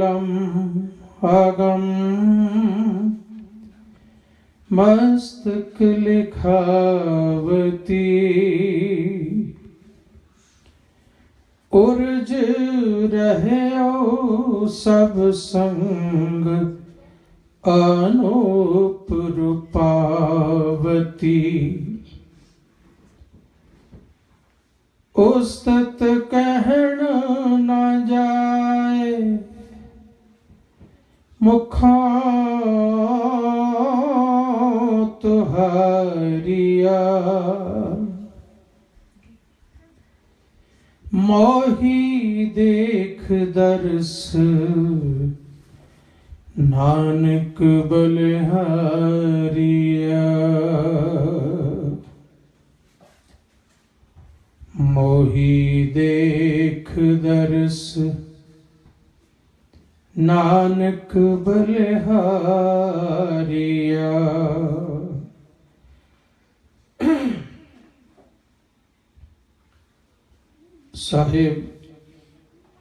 कमलम आगम मस्तक लिखावती उर्ज रहे सब संग अनूप रूपावती उस्तत कहन न जाए मुखा तुहारिया मोही देख दर्श नानक बलिहारिया मोही देख दर्श नानक बलिहारिया। साहिब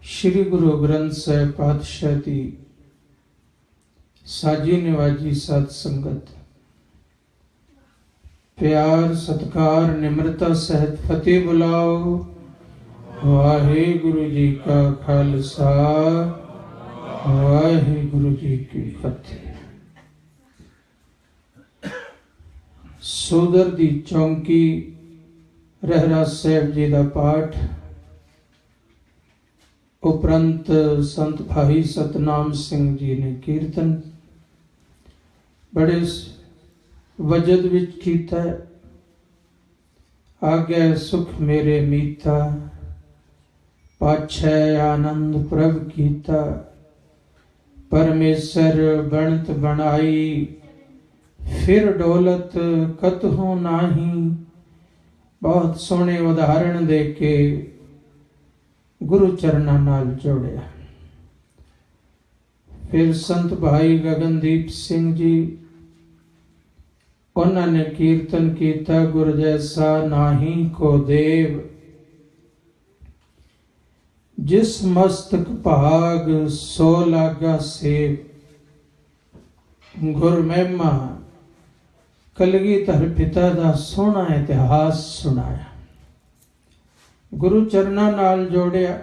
श्री गुरु ग्रंथ साहिब पातशाह दी साजी निवाजी सत संगत प्यार सत्कार निम्रता सहित फतेह बुलाओ। वाहिगुरु जी का खालसा वाहिगुरु जी की फतेह। सोदर दी चौंकी रहरास साहिब जी का पाठ उपरंत संत भाई सतनाम सिंह जी ने कीर्तन बड़े वजद विच कीता। आगे सुख मेरे मीता पाछे आनंद प्रभ कीता। परमेश्वर बनत बनाई फिर डोलत कतहु नाही। बहुत सोहने उदाहरण दे के गुरु चरणा नाल जोड़िया। फिर संत भाई गगनदीप सिंह जी उन्होंने कीर्तन किया गुर जैसा नाही को देव जिस मस्तक भाग सो लागा सेव। गुर महिमा कलगीधर पिता दा सोहना इतिहास सुनाया। गुरु चरणा नाल जोड़िया।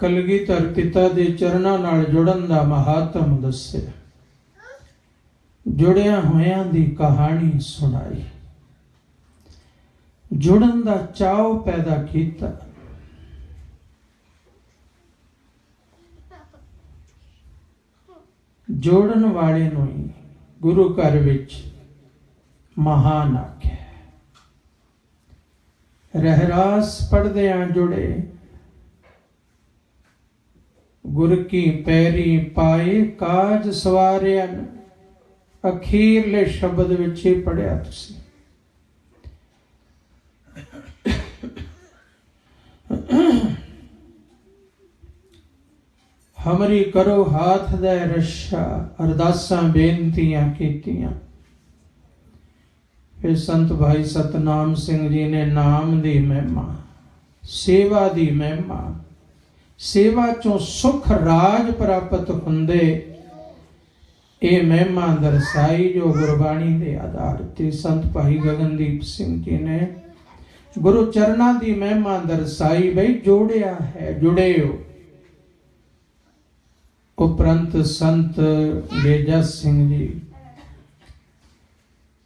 कलगीधर पिता दे चरणा नाल जुड़न दा महात्म दस्सिया। जुड़िया होयां दी कहानी सुनाई। जुड़न दा चाव पैदा कीता। जोड़न वाले नूं ही गुरु घर विच महान आख्या। रहरास पढ़दियां जुड़े गुर की पैरी पाए काज सवारियन। अखीरले शब्द विच ही पढ़िया तुसी। हमरी करो हाथ दे रक्षा अरदासां बेनतियां कीतियां। फिर संत भाई सतनाम सिंह जी ने नाम दी महिमा सेवा दी महिमा सेवा चों सुख राज प्राप्त हुंदे ये महिमा दर्शाई जो गुरबाणी दे आधार ते संत भाई गगनदीप सिंह जी ने गुरु चरणा दी महिमा दर्शाई। भाई जोड़िया है जुड़े हो। उपरंत संत बेजा सिंह जी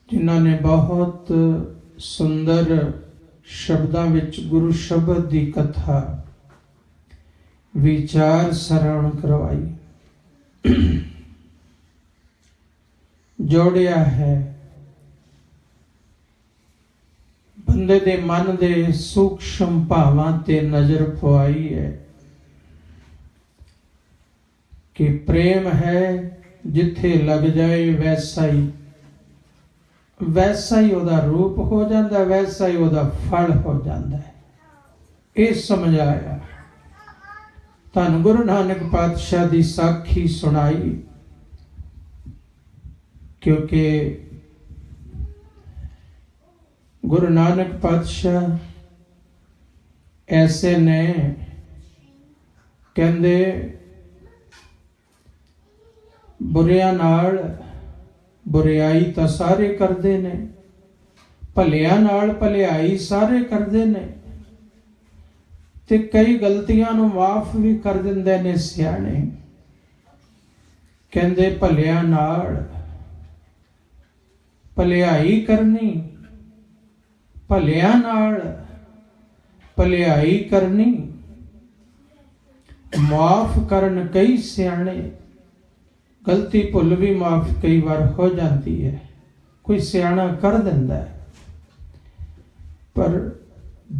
जिन्होंने बहुत सुंदर शब्दां विच गुरु शब्द दी कथा विचार सरवण करवाई। जोड़िया है बंदे दे मन दे सूक्ष्म भावां ते नजर पवाई है कि प्रेम है जिथे लग जाए वैसा ही ओदा रूप हो जाता, वैसा ही ओदा फल हो जाता है। ये समझाया। धन गुरु नानक पातशाह की साखी सुनाई क्योंकि गुरु नानक पातशाह ऐसे ने कहंदे बुरियां नाल बुरियाई तो सारे करते ने, भलियां नाल भलियाई सारे करते ने, ते कई गलतियां नूं माफ भी कर दिंदे ने सियाणे। कहंदे भलियां नाल भलियाई करनी, भलियां नाल भलियाई करनी, माफ करन कई सियाणे। गलती भुल भी माफ कई बार हो जाती है, कोई सियाणा कर दिंदा है, पर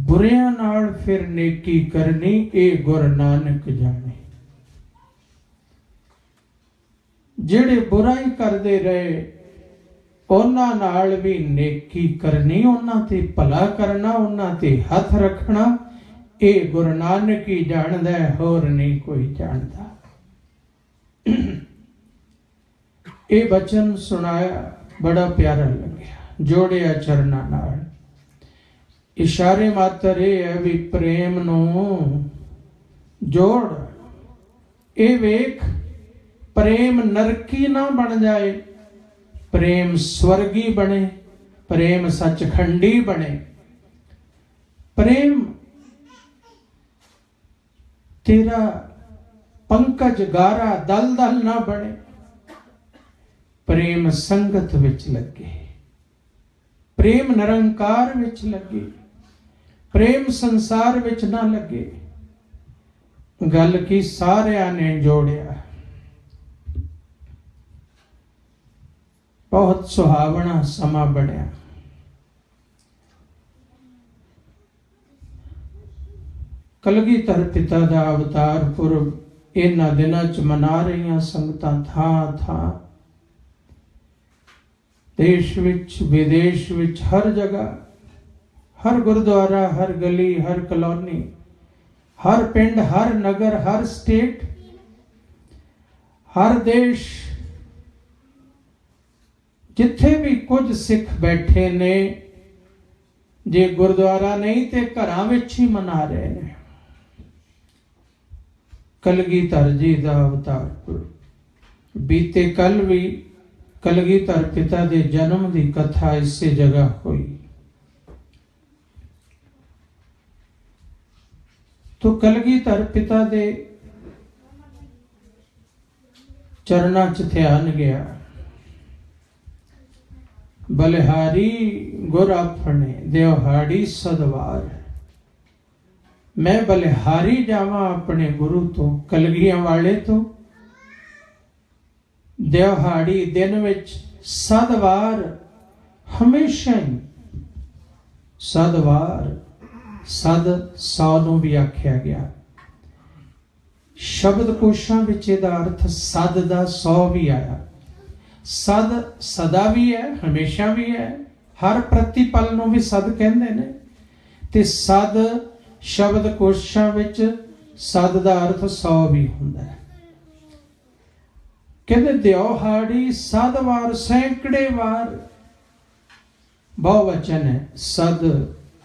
बुरियां नाल फिर नेकी करनी, ये गुर नानक जाने। जेड़े बुराई करते रहे उन्हां नाल भी नेकी करनी, उन्हां ते भला करना, उन्हां ते हथ रखना, ये गुरु नानक ही जानदा है, होर नहीं कोई जानदा। ये बचन सुनाया बड़ा प्यारा लग्या, जोड़िया चरना नाल। इशारे मात्र ये है भी प्रेम नूं जोड़, ये वेख प्रेम नरकी ना बन जाए, प्रेम स्वर्गी बने, प्रेम सचखंडी बने, प्रेम तेरा पंकज गारा दल दल ना बने, प्रेम संगत विच लगे, प्रेम निरंकार विच लगे, प्रेम संसार विच ना लगे। गल की सारियां ने जोड़िया, बहुत सुहावना समा बनिया। कलगीधर पिता दा अवतार पुरब इन्हां दिनां च मना रही संगतां थां थां, देश विच विदेश विच हर जगह, हर गुरुद्वारा, हर गली, हर कलोनी, हर पिंड, हर नगर, हर स्टेट, हर देश, जिथे भी कुछ सिख बैठे ने, जे गुरुद्वारा नहीं ते घरां विच ही मना रहे ने कलगीधर जी दा अवतार पुरब। बीते कल भी कलगीधर पिता दे जन्म दी कथा इसे जगह हुई। तो कलगीधर पिता दे चरना च ध्यान गया। बलिहारी गुर अपने देवहाड़ी सदवार, मैं बलिहारी जावा अपने गुरु तो, कलगियां वाले तो। देवहाड़ी दिन विच सदवार, हमेशा ही सदवार, सद 100 नूं भी आख्या गया। शब्द कोशां विच इहदा अर्थ सद दा 100 भी आया। सद सदा भी है, हमेशा भी है, हर प्रतिपल नूं भी सद कहंदे ने। ते सद शब्द कोशां विच सद दा अर्थ 100 भी हुंदा है। कहते दिहाड़ी सदवार, सैकड़े वार, बहुवचन है। सद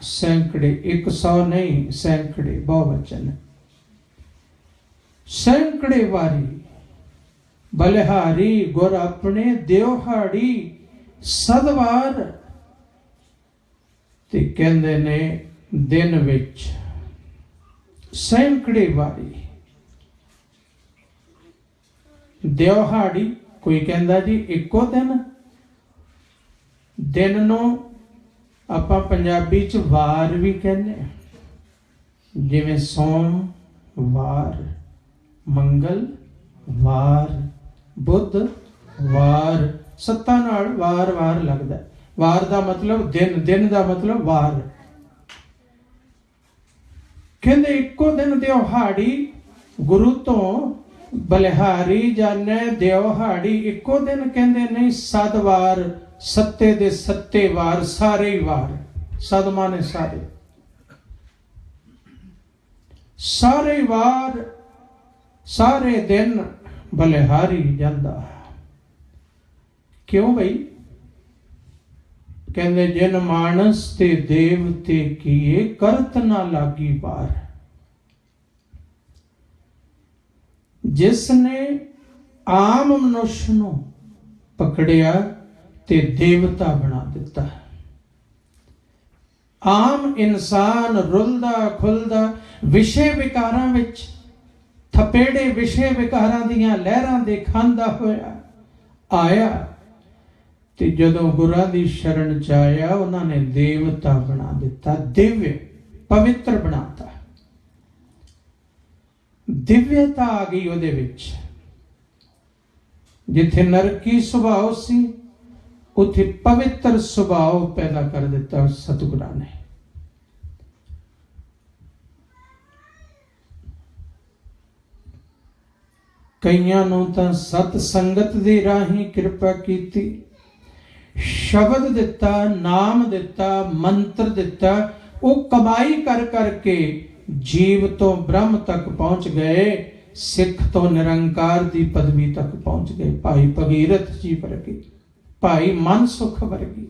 सैकड़े, 100 नहीं, सैकड़े बहुवचन है। सैकड़े वारी बलिहारी गुर अपने दिहाड़ी सदवार, ते कहंदे ने दिन विच सैकड़े वारी। दिहाड़ी कोई कहंदा जी इको दिन, दिन नूं आपां पंजाबी च वार भी कहने, जिवें सोम वार, मंगल वार, बुध वार, सत्तां नाल वार वार लगदा। वार दा मतलब दिन, दिन दा मतलब वार। कहंदे इको दिन दिहाड़ी गुरु तो बलिहारी जाने, दिहाड़ी इको दिन कहंदे नहीं, सद वार, सत्ते दे सत्ते वार, सारे ही वार। सद माने सारे, सारे वार, सारे दिन बलिहारी जांदा। क्यों भाई? कहते जिन मानस ते देवते किए करत ना लागी पार। जिसने आम मनुष्य नूं पकड़िया ते देवता बना दिता। आम इंसान रुलदा खुलदा विषय विकारां विच थपेड़े विषय विकारां दियां लहरां दे खांदा होया आया ते जदों गुरां दी शरण च आया उन्होंने देवता बना दिता, दिव्य पवित्र बनाता। दिव्यता आ गई उहदे विच। जिथे नरकी सुभाव सी उथे पवित्र सुभाव पैदा कर दिता सतगुरां ने। कईयां नूं तां सत संगत दी राही कृपा कीती, शब्द दिता, नाम दिता, मंत्र दिता, वो कमाई कर करके जीव तो ब्रह्म तक पहुंच गए, सिख तो निरंकार दी पदवी तक पहुंच गए। भाई भगीरथ जी वर्गे, भाई मन सुख वर्गे,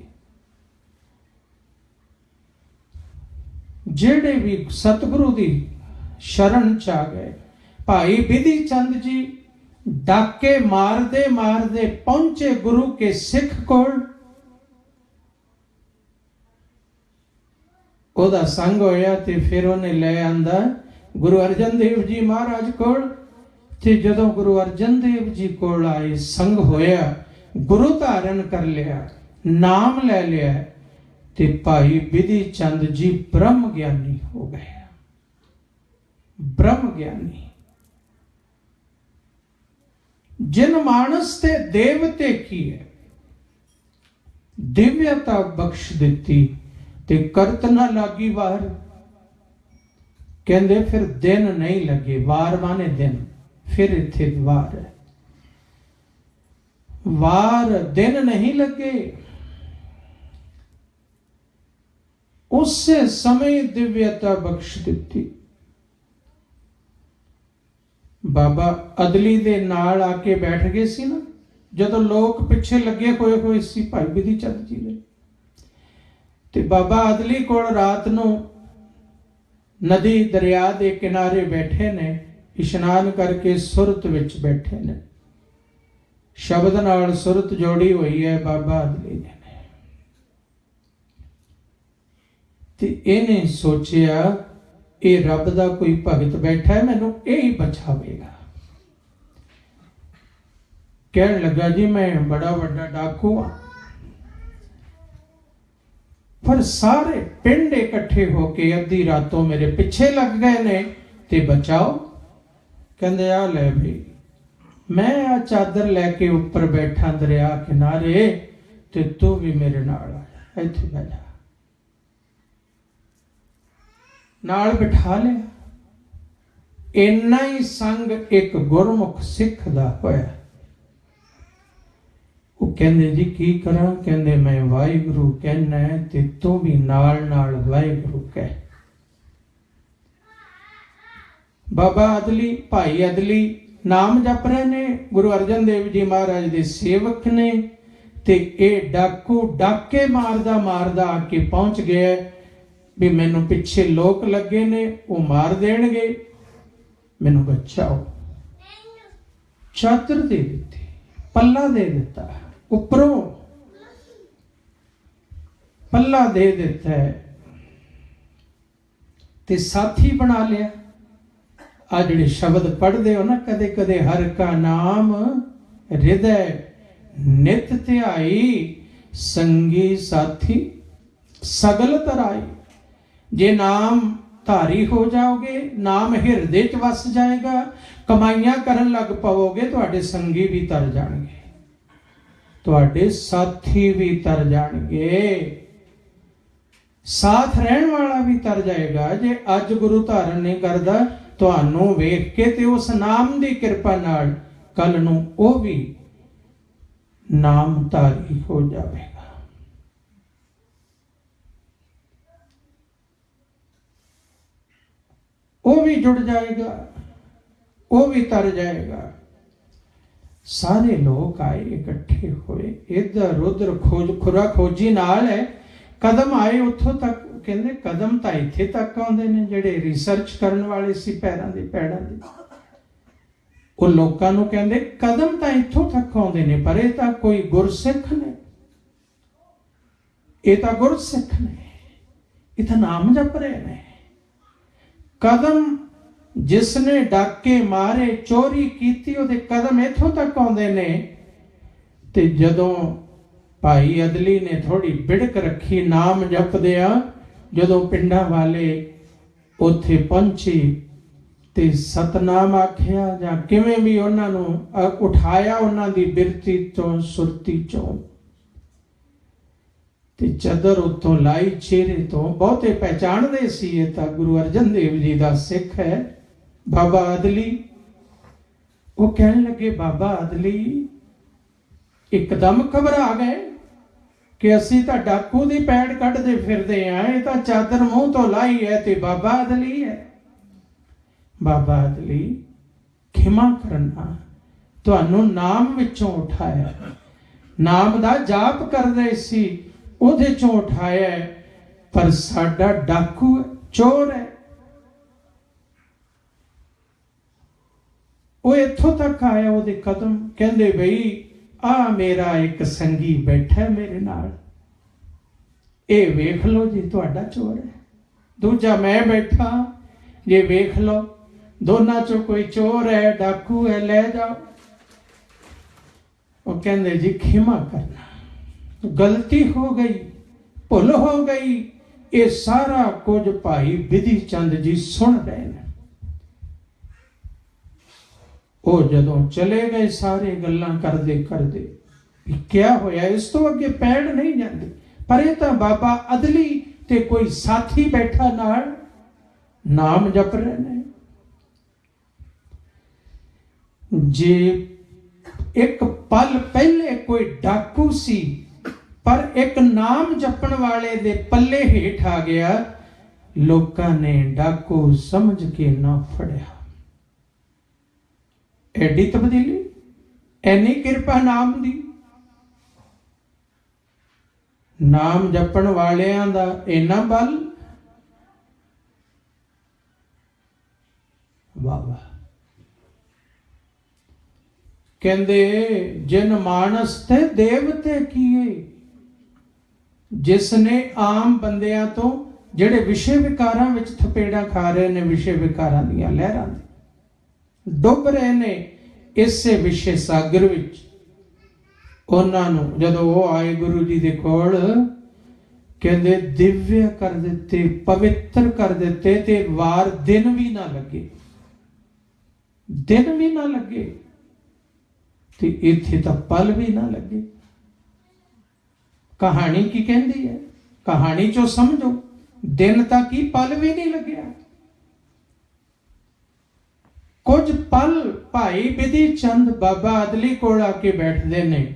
जेड़े भी सतगुरु दी शरण च आ गए। भाई बिधि चंद जी डाके मारदे मारदे पहुंचे गुरु के सिख कोल। ओदा संग होया ते फिर उन्हें ले आंदा गुरु अर्जन देव जी महाराज कोल। ते जदों गुरु अर्जन देव जी कोल आए, संग होया, गुरु धारण कर लिया, नाम ले लिया, ते भाई बिधि चंद जी ब्रह्म ज्ञानी हो गए। ब्रह्म ज्ञानी। जिन मानस ते देवते की है दिव्यता बख्श दिती ते करत ना लागी वार। कहंदे फिर दिन नहीं लगे, वार माने दिन, फिर इत्थे वार है, वार दिन नहीं लगे। उससे समय दिव्यता बख्श दिती। बाबा अदली दे नाल आके बैठ गए सी ना, जदों लोग पिछे लगे होए सी भाई बिधि चंद जी ने, ते बाबा अदली कोल रात नूं नदी दरिया दे किनारे बैठे ने, इशनान करके सुरत विच बैठे ने, शब्द नाल सुरत जोड़ी हुई है बाबा अदली ने। ते इन्हें सोचिया ये रब दा कोई भगत बैठा है, मैनू यही बचावेगा। कहन लगा जी मैं बड़ा बड़ा डाकू हाँ, पर सारे पिंड इकट्ठे होके अद्धी रातों मेरे पिछे लग गए ने ते बचाओ। कहंदे आ ले भाई, मैं आ चादर लैके ऊपर बैठा दरिया किनारे, ते तू भी मेरे नाल आ, इत्थे बैठ जा। नाल बिठा लिया। इन्ना ही संग एक गुरमुख सिख दा होया। वो कहंदे जी की करा? कहंदे मैं वाहिगुरु कहना है ते तू भी नाल नाल वाहिगुरु कह। बाबा अदली, भाई अदली नाम जप रहे ने, गुरु अर्जन देव जी महाराज दे सेवक ने, ते ए डाकू डाके मारदा मारदा आके पहुंच गया भी मैनू पिछे लोग लगे ने, वो मार देणगे, मैनू बचाओ। चादर दे दी, पल्ला दे दिता, उपरों पल्ला दे दिता है, ते साथी बना लिया। आ जिहड़े शब्द पढ़दे हो ना कदे कदे, हर का नाम हृदय नित ध्याई, संगी साथी सगल तराई। जे नाम धारी हो जाओगे, नाम हिरदे च वस जाएगा, कमाइयां करन लग पवोगे, तुहाडे संगी भी तर जाणगे, तुहाडे साथी भी तर जाणगे, साथ रहन वाला भी तर जाएगा। जे अज गुरु धारण नहीं करदा, तुहानू वेख के ते उस नाम दी किरपा नाल कल नू ओ भी नाम धारी हो जाएगा। वो भी जुड़ जाएगा, वो भी तर जाएगा। सारे लोग आए इकट्ठे हुए, इधर उधर खोज खुरा खोजी नाल है, ਕਦਮ ਆਏ ਉੱਥੋਂ ਤੱਕ, ਕਹਿੰਦੇ ਕਦਮ ਤਾਂ ਇੱਥੇ ਤੱਕ ਆਉਂਦੇ ਨੇ ਜਿਹੜੇ ਰਿਸਰਚ ਕਰਨ ਵਾਲੇ ਸੀ ਪੈਰਾਂ ਦੇ ਪੈੜਾਂ ਦੇ, ਉਹ ਲੋਕਾਂ ਨੂੰ ਕਹਿੰਦੇ ਕਦਮ ਤਾਂ ਇੱਥੋਂ ਤੱਕ ਆਉਂਦੇ ਨੇ, ਪਰ ਇਹ ਤਾਂ ਕੋਈ ਗੁਰਸਿੱਖ ਨੇ, ਇਹ ਤਾਂ ਗੁਰਸਿੱਖ ਨੇ, ਇਹ ਤਾਂ ਨਾਮ ਜਪ ਰਹੇ ਨੇ। ਕਦਮ ਜਿਸਨੇ ਡਾਕੇ ਮਾਰੇ, ਚੋਰੀ ਕੀਤੀ, ਉਹਦੇ ਕਦਮ ਇੱਥੋਂ ਤੱਕ ਆਉਂਦੇ ਨੇ। ਤੇ ਜਦੋਂ ਭਾਈ ਅਦਲੀ ਨੇ ਥੋੜੀ ਬਿੜਕ ਰੱਖੀ ਨਾਮ ਜਪਦਿਆਂ, ਜਦੋਂ ਪਿੰਡਾਂ ਵਾਲੇ ਉੱਥੇ ਪਹੁੰਚੇ ਤੇ ਸਤਨਾਮ ਆਖਿਆ ਜਾਂ ਕਿਵੇਂ ਵੀ ਉਹਨਾਂ ਨੂੰ ਉਠਾਇਆ, ਉਹਨਾਂ ਦੀ ਬਿਰਤੀ ਤੋਂ ਸੁਰਤੀ ਚੋਂ, ਤੇ ਚਾਦਰ ਉੱਤੋਂ ਲਾਈ ਚਿਹਰੇ ਤੋਂ। ਬਹੁਤੇ ਪਹਿਚਾਣਦੇ ਸੀ ਇਹ ਤਾਂ ਗੁਰੂ ਅਰਜਨ ਦੇਵ ਜੀ ਦਾ ਸਿੱਖ ਹੈ, ਬਾਬਾ ਅਦਲੀ। ਉਹ ਕਹਿਣ ਲੱਗੇ, ਬਾਬਾ ਅਦਲੀ ਇੱਕਦਮ ਘਬਰਾ ਗਏ ਕਿ ਅਸੀਂ ਤਾਂ ਡਾਕੂ ਦੀ ਪੈੜ ਕੱਢਦੇ ਫਿਰਦੇ ਆਂ, ਇਹ ਤਾਂ ਚਾਦਰ ਮੂੰਹ ਤੋਂ ਲਾਈ ਹੈ ਤੇ ਬਾਬਾ ਅਦਲੀ ਹੈ। ਬਾਬਾ ਅਦਲੀ ਖਿਮਾ ਕਰਨਾ, ਤੁਹਾਨੂੰ ਨਾਮ ਵਿੱਚੋਂ ਉਠਾਇਆ, ਨਾਮ ਦਾ ਜਾਪ ਕਰਦੇ ਸੀ ਉਹਦੇ ਚੋਂ ਉਠਾਇਆ, ਪਰ ਸਾਡਾ ਡਾਕੂ ਹੈ, ਚੋਰ ਹੈ। ਉਹ ਇੱਥੋਂ ਤੱਕ ਆਇਆ, ਉਹਦੇ ਕਦਮ। ਕਹਿੰਦੇ ਬਈ ਆ ਮੇਰਾ ਇੱਕ ਸੰਗੀ ਬੈਠਾ ਮੇਰੇ ਨਾਲ, ਇਹ ਵੇਖ ਲਓ ਜੀ ਤੁਹਾਡਾ ਚੋਰ ਹੈ। ਦੂਜਾ ਮੈਂ ਬੈਠਾ, ਜੇ ਵੇਖ ਲਓ ਦੋਨਾਂ ਚੋਂ ਕੋਈ ਚੋਰ ਹੈ, ਡਾਕੂ ਹੈ, ਲੈ ਜਾਓ। ਉਹ ਕਹਿੰਦੇ ਜੀ ਖਿਮਾ ਕਰਨਾ, ਗਲਤੀ ਹੋ ਗਈ, ਭੁੱਲ ਹੋ ਗਈ। ਇਹ ਸਾਰਾ ਕੁਝ ਭਾਈ ਬਿਧੀ ਚੰਦ ਜੀ ਸੁਣ ਰਹੇ ਨੇ। ਉਹ ਜਦੋਂ ਚਲੇ ਗਏ, ਸਾਰੇ ਗੱਲਾਂ ਕਰਦੇ ਕਰਦੇ ਵੀ ਕਿਆ ਹੋਇਆ, ਇਸ ਤੋਂ ਅੱਗੇ ਪੈੜ ਨਹੀਂ ਜਾਂਦੇ। ਪਰ ਇਹ ਤਾਂ ਬਾਬਾ ਅਦਲੀ ਤੇ ਕੋਈ ਸਾਥੀ ਬੈਠਾ ਨਾਲ, ਨਾਮ ਜਪ ਰਹੇ ਨੇ। ਜੇ ਇੱਕ ਪਲ ਪਹਿਲੇ ਕੋਈ ਡਾਕੂ ਸੀ, ਪਰ ਇੱਕ ਨਾਮ ਜਪਣ ਵਾਲੇ ਦੇ ਪੱਲੇ ਹੇਠ ਆ ਗਿਆ, ਲੋਕਾਂ ਨੇ ਡਾਕੂ ਸਮਝ ਕੇ ਨਾ ਫੜਿਆ। ਐਡੀ ਤਬਦੀਲੀ, ਐਨੀ ਕਿਰਪਾ ਨਾਮ ਦੀ। ਨਾਮ ਜਪਣ ਵਾਲਿਆਂ ਦਾ ਇੰਨਾ ਬਲ, ਵਾਹ ਵਾਹ। ਕਹਿੰਦੇ ਜਿਨ ਮਾਨਸ ਤੇ ਦੇਵਤੇ ਕੀਏ, ਜਿਸ ਨੇ ਆਮ ਬੰਦਿਆਂ ਤੋਂ ਜਿਹੜੇ ਵਿਸ਼ੇ ਵਿਕਾਰਾਂ ਵਿੱਚ ਥਪੇੜਾਂ ਖਾ ਰਹੇ ਨੇ, ਵਿਸ਼ੇ ਵਿਕਾਰਾਂ ਦੀਆਂ ਲਹਿਰਾਂ ਦੇ ਡੁੱਬ ਰਹੇ ਨੇ ਇਸੇ ਵਿਸ਼ੇ ਸਾਗਰ ਵਿੱਚ, ਉਹਨਾਂ ਨੂੰ ਜਦੋਂ ਉਹ ਆਏ ਗੁਰੂ ਜੀ ਦੇ ਕੋਲ, ਕਹਿੰਦੇ ਦਿਵਯ ਕਰ ਦਿੱਤੇ, ਪਵਿੱਤਰ ਕਰ ਦਿੱਤੇ, ਤੇ ਵਾਰ ਦਿਨ ਵੀ ਨਾ ਲੱਗੇ, ਦਿਨ ਵੀ ਨਾ ਲੱਗੇ, ਤੇ ਇੱਥੇ ਤਾਂ ਪਲ ਵੀ ਨਾ ਲੱਗੇ। ਕਹਾਣੀ ਕੀ ਕਹਿੰਦੀ ਹੈ, ਕਹਾਣੀ ਚੋਂ ਸਮਝੋ, ਦਿਨ ਤਾਂ ਕੀ ਪਲ ਵੀ ਨਹੀਂ ਲੱਗਿਆ। ਕੁਝ ਪਲ ਭਾਈ ਬਿਧੀ ਚੰਦ ਬਾਬਾ ਅਦਲੀ ਕੋਲ ਆ ਕੇ ਬੈਠਦੇ ਨੇ,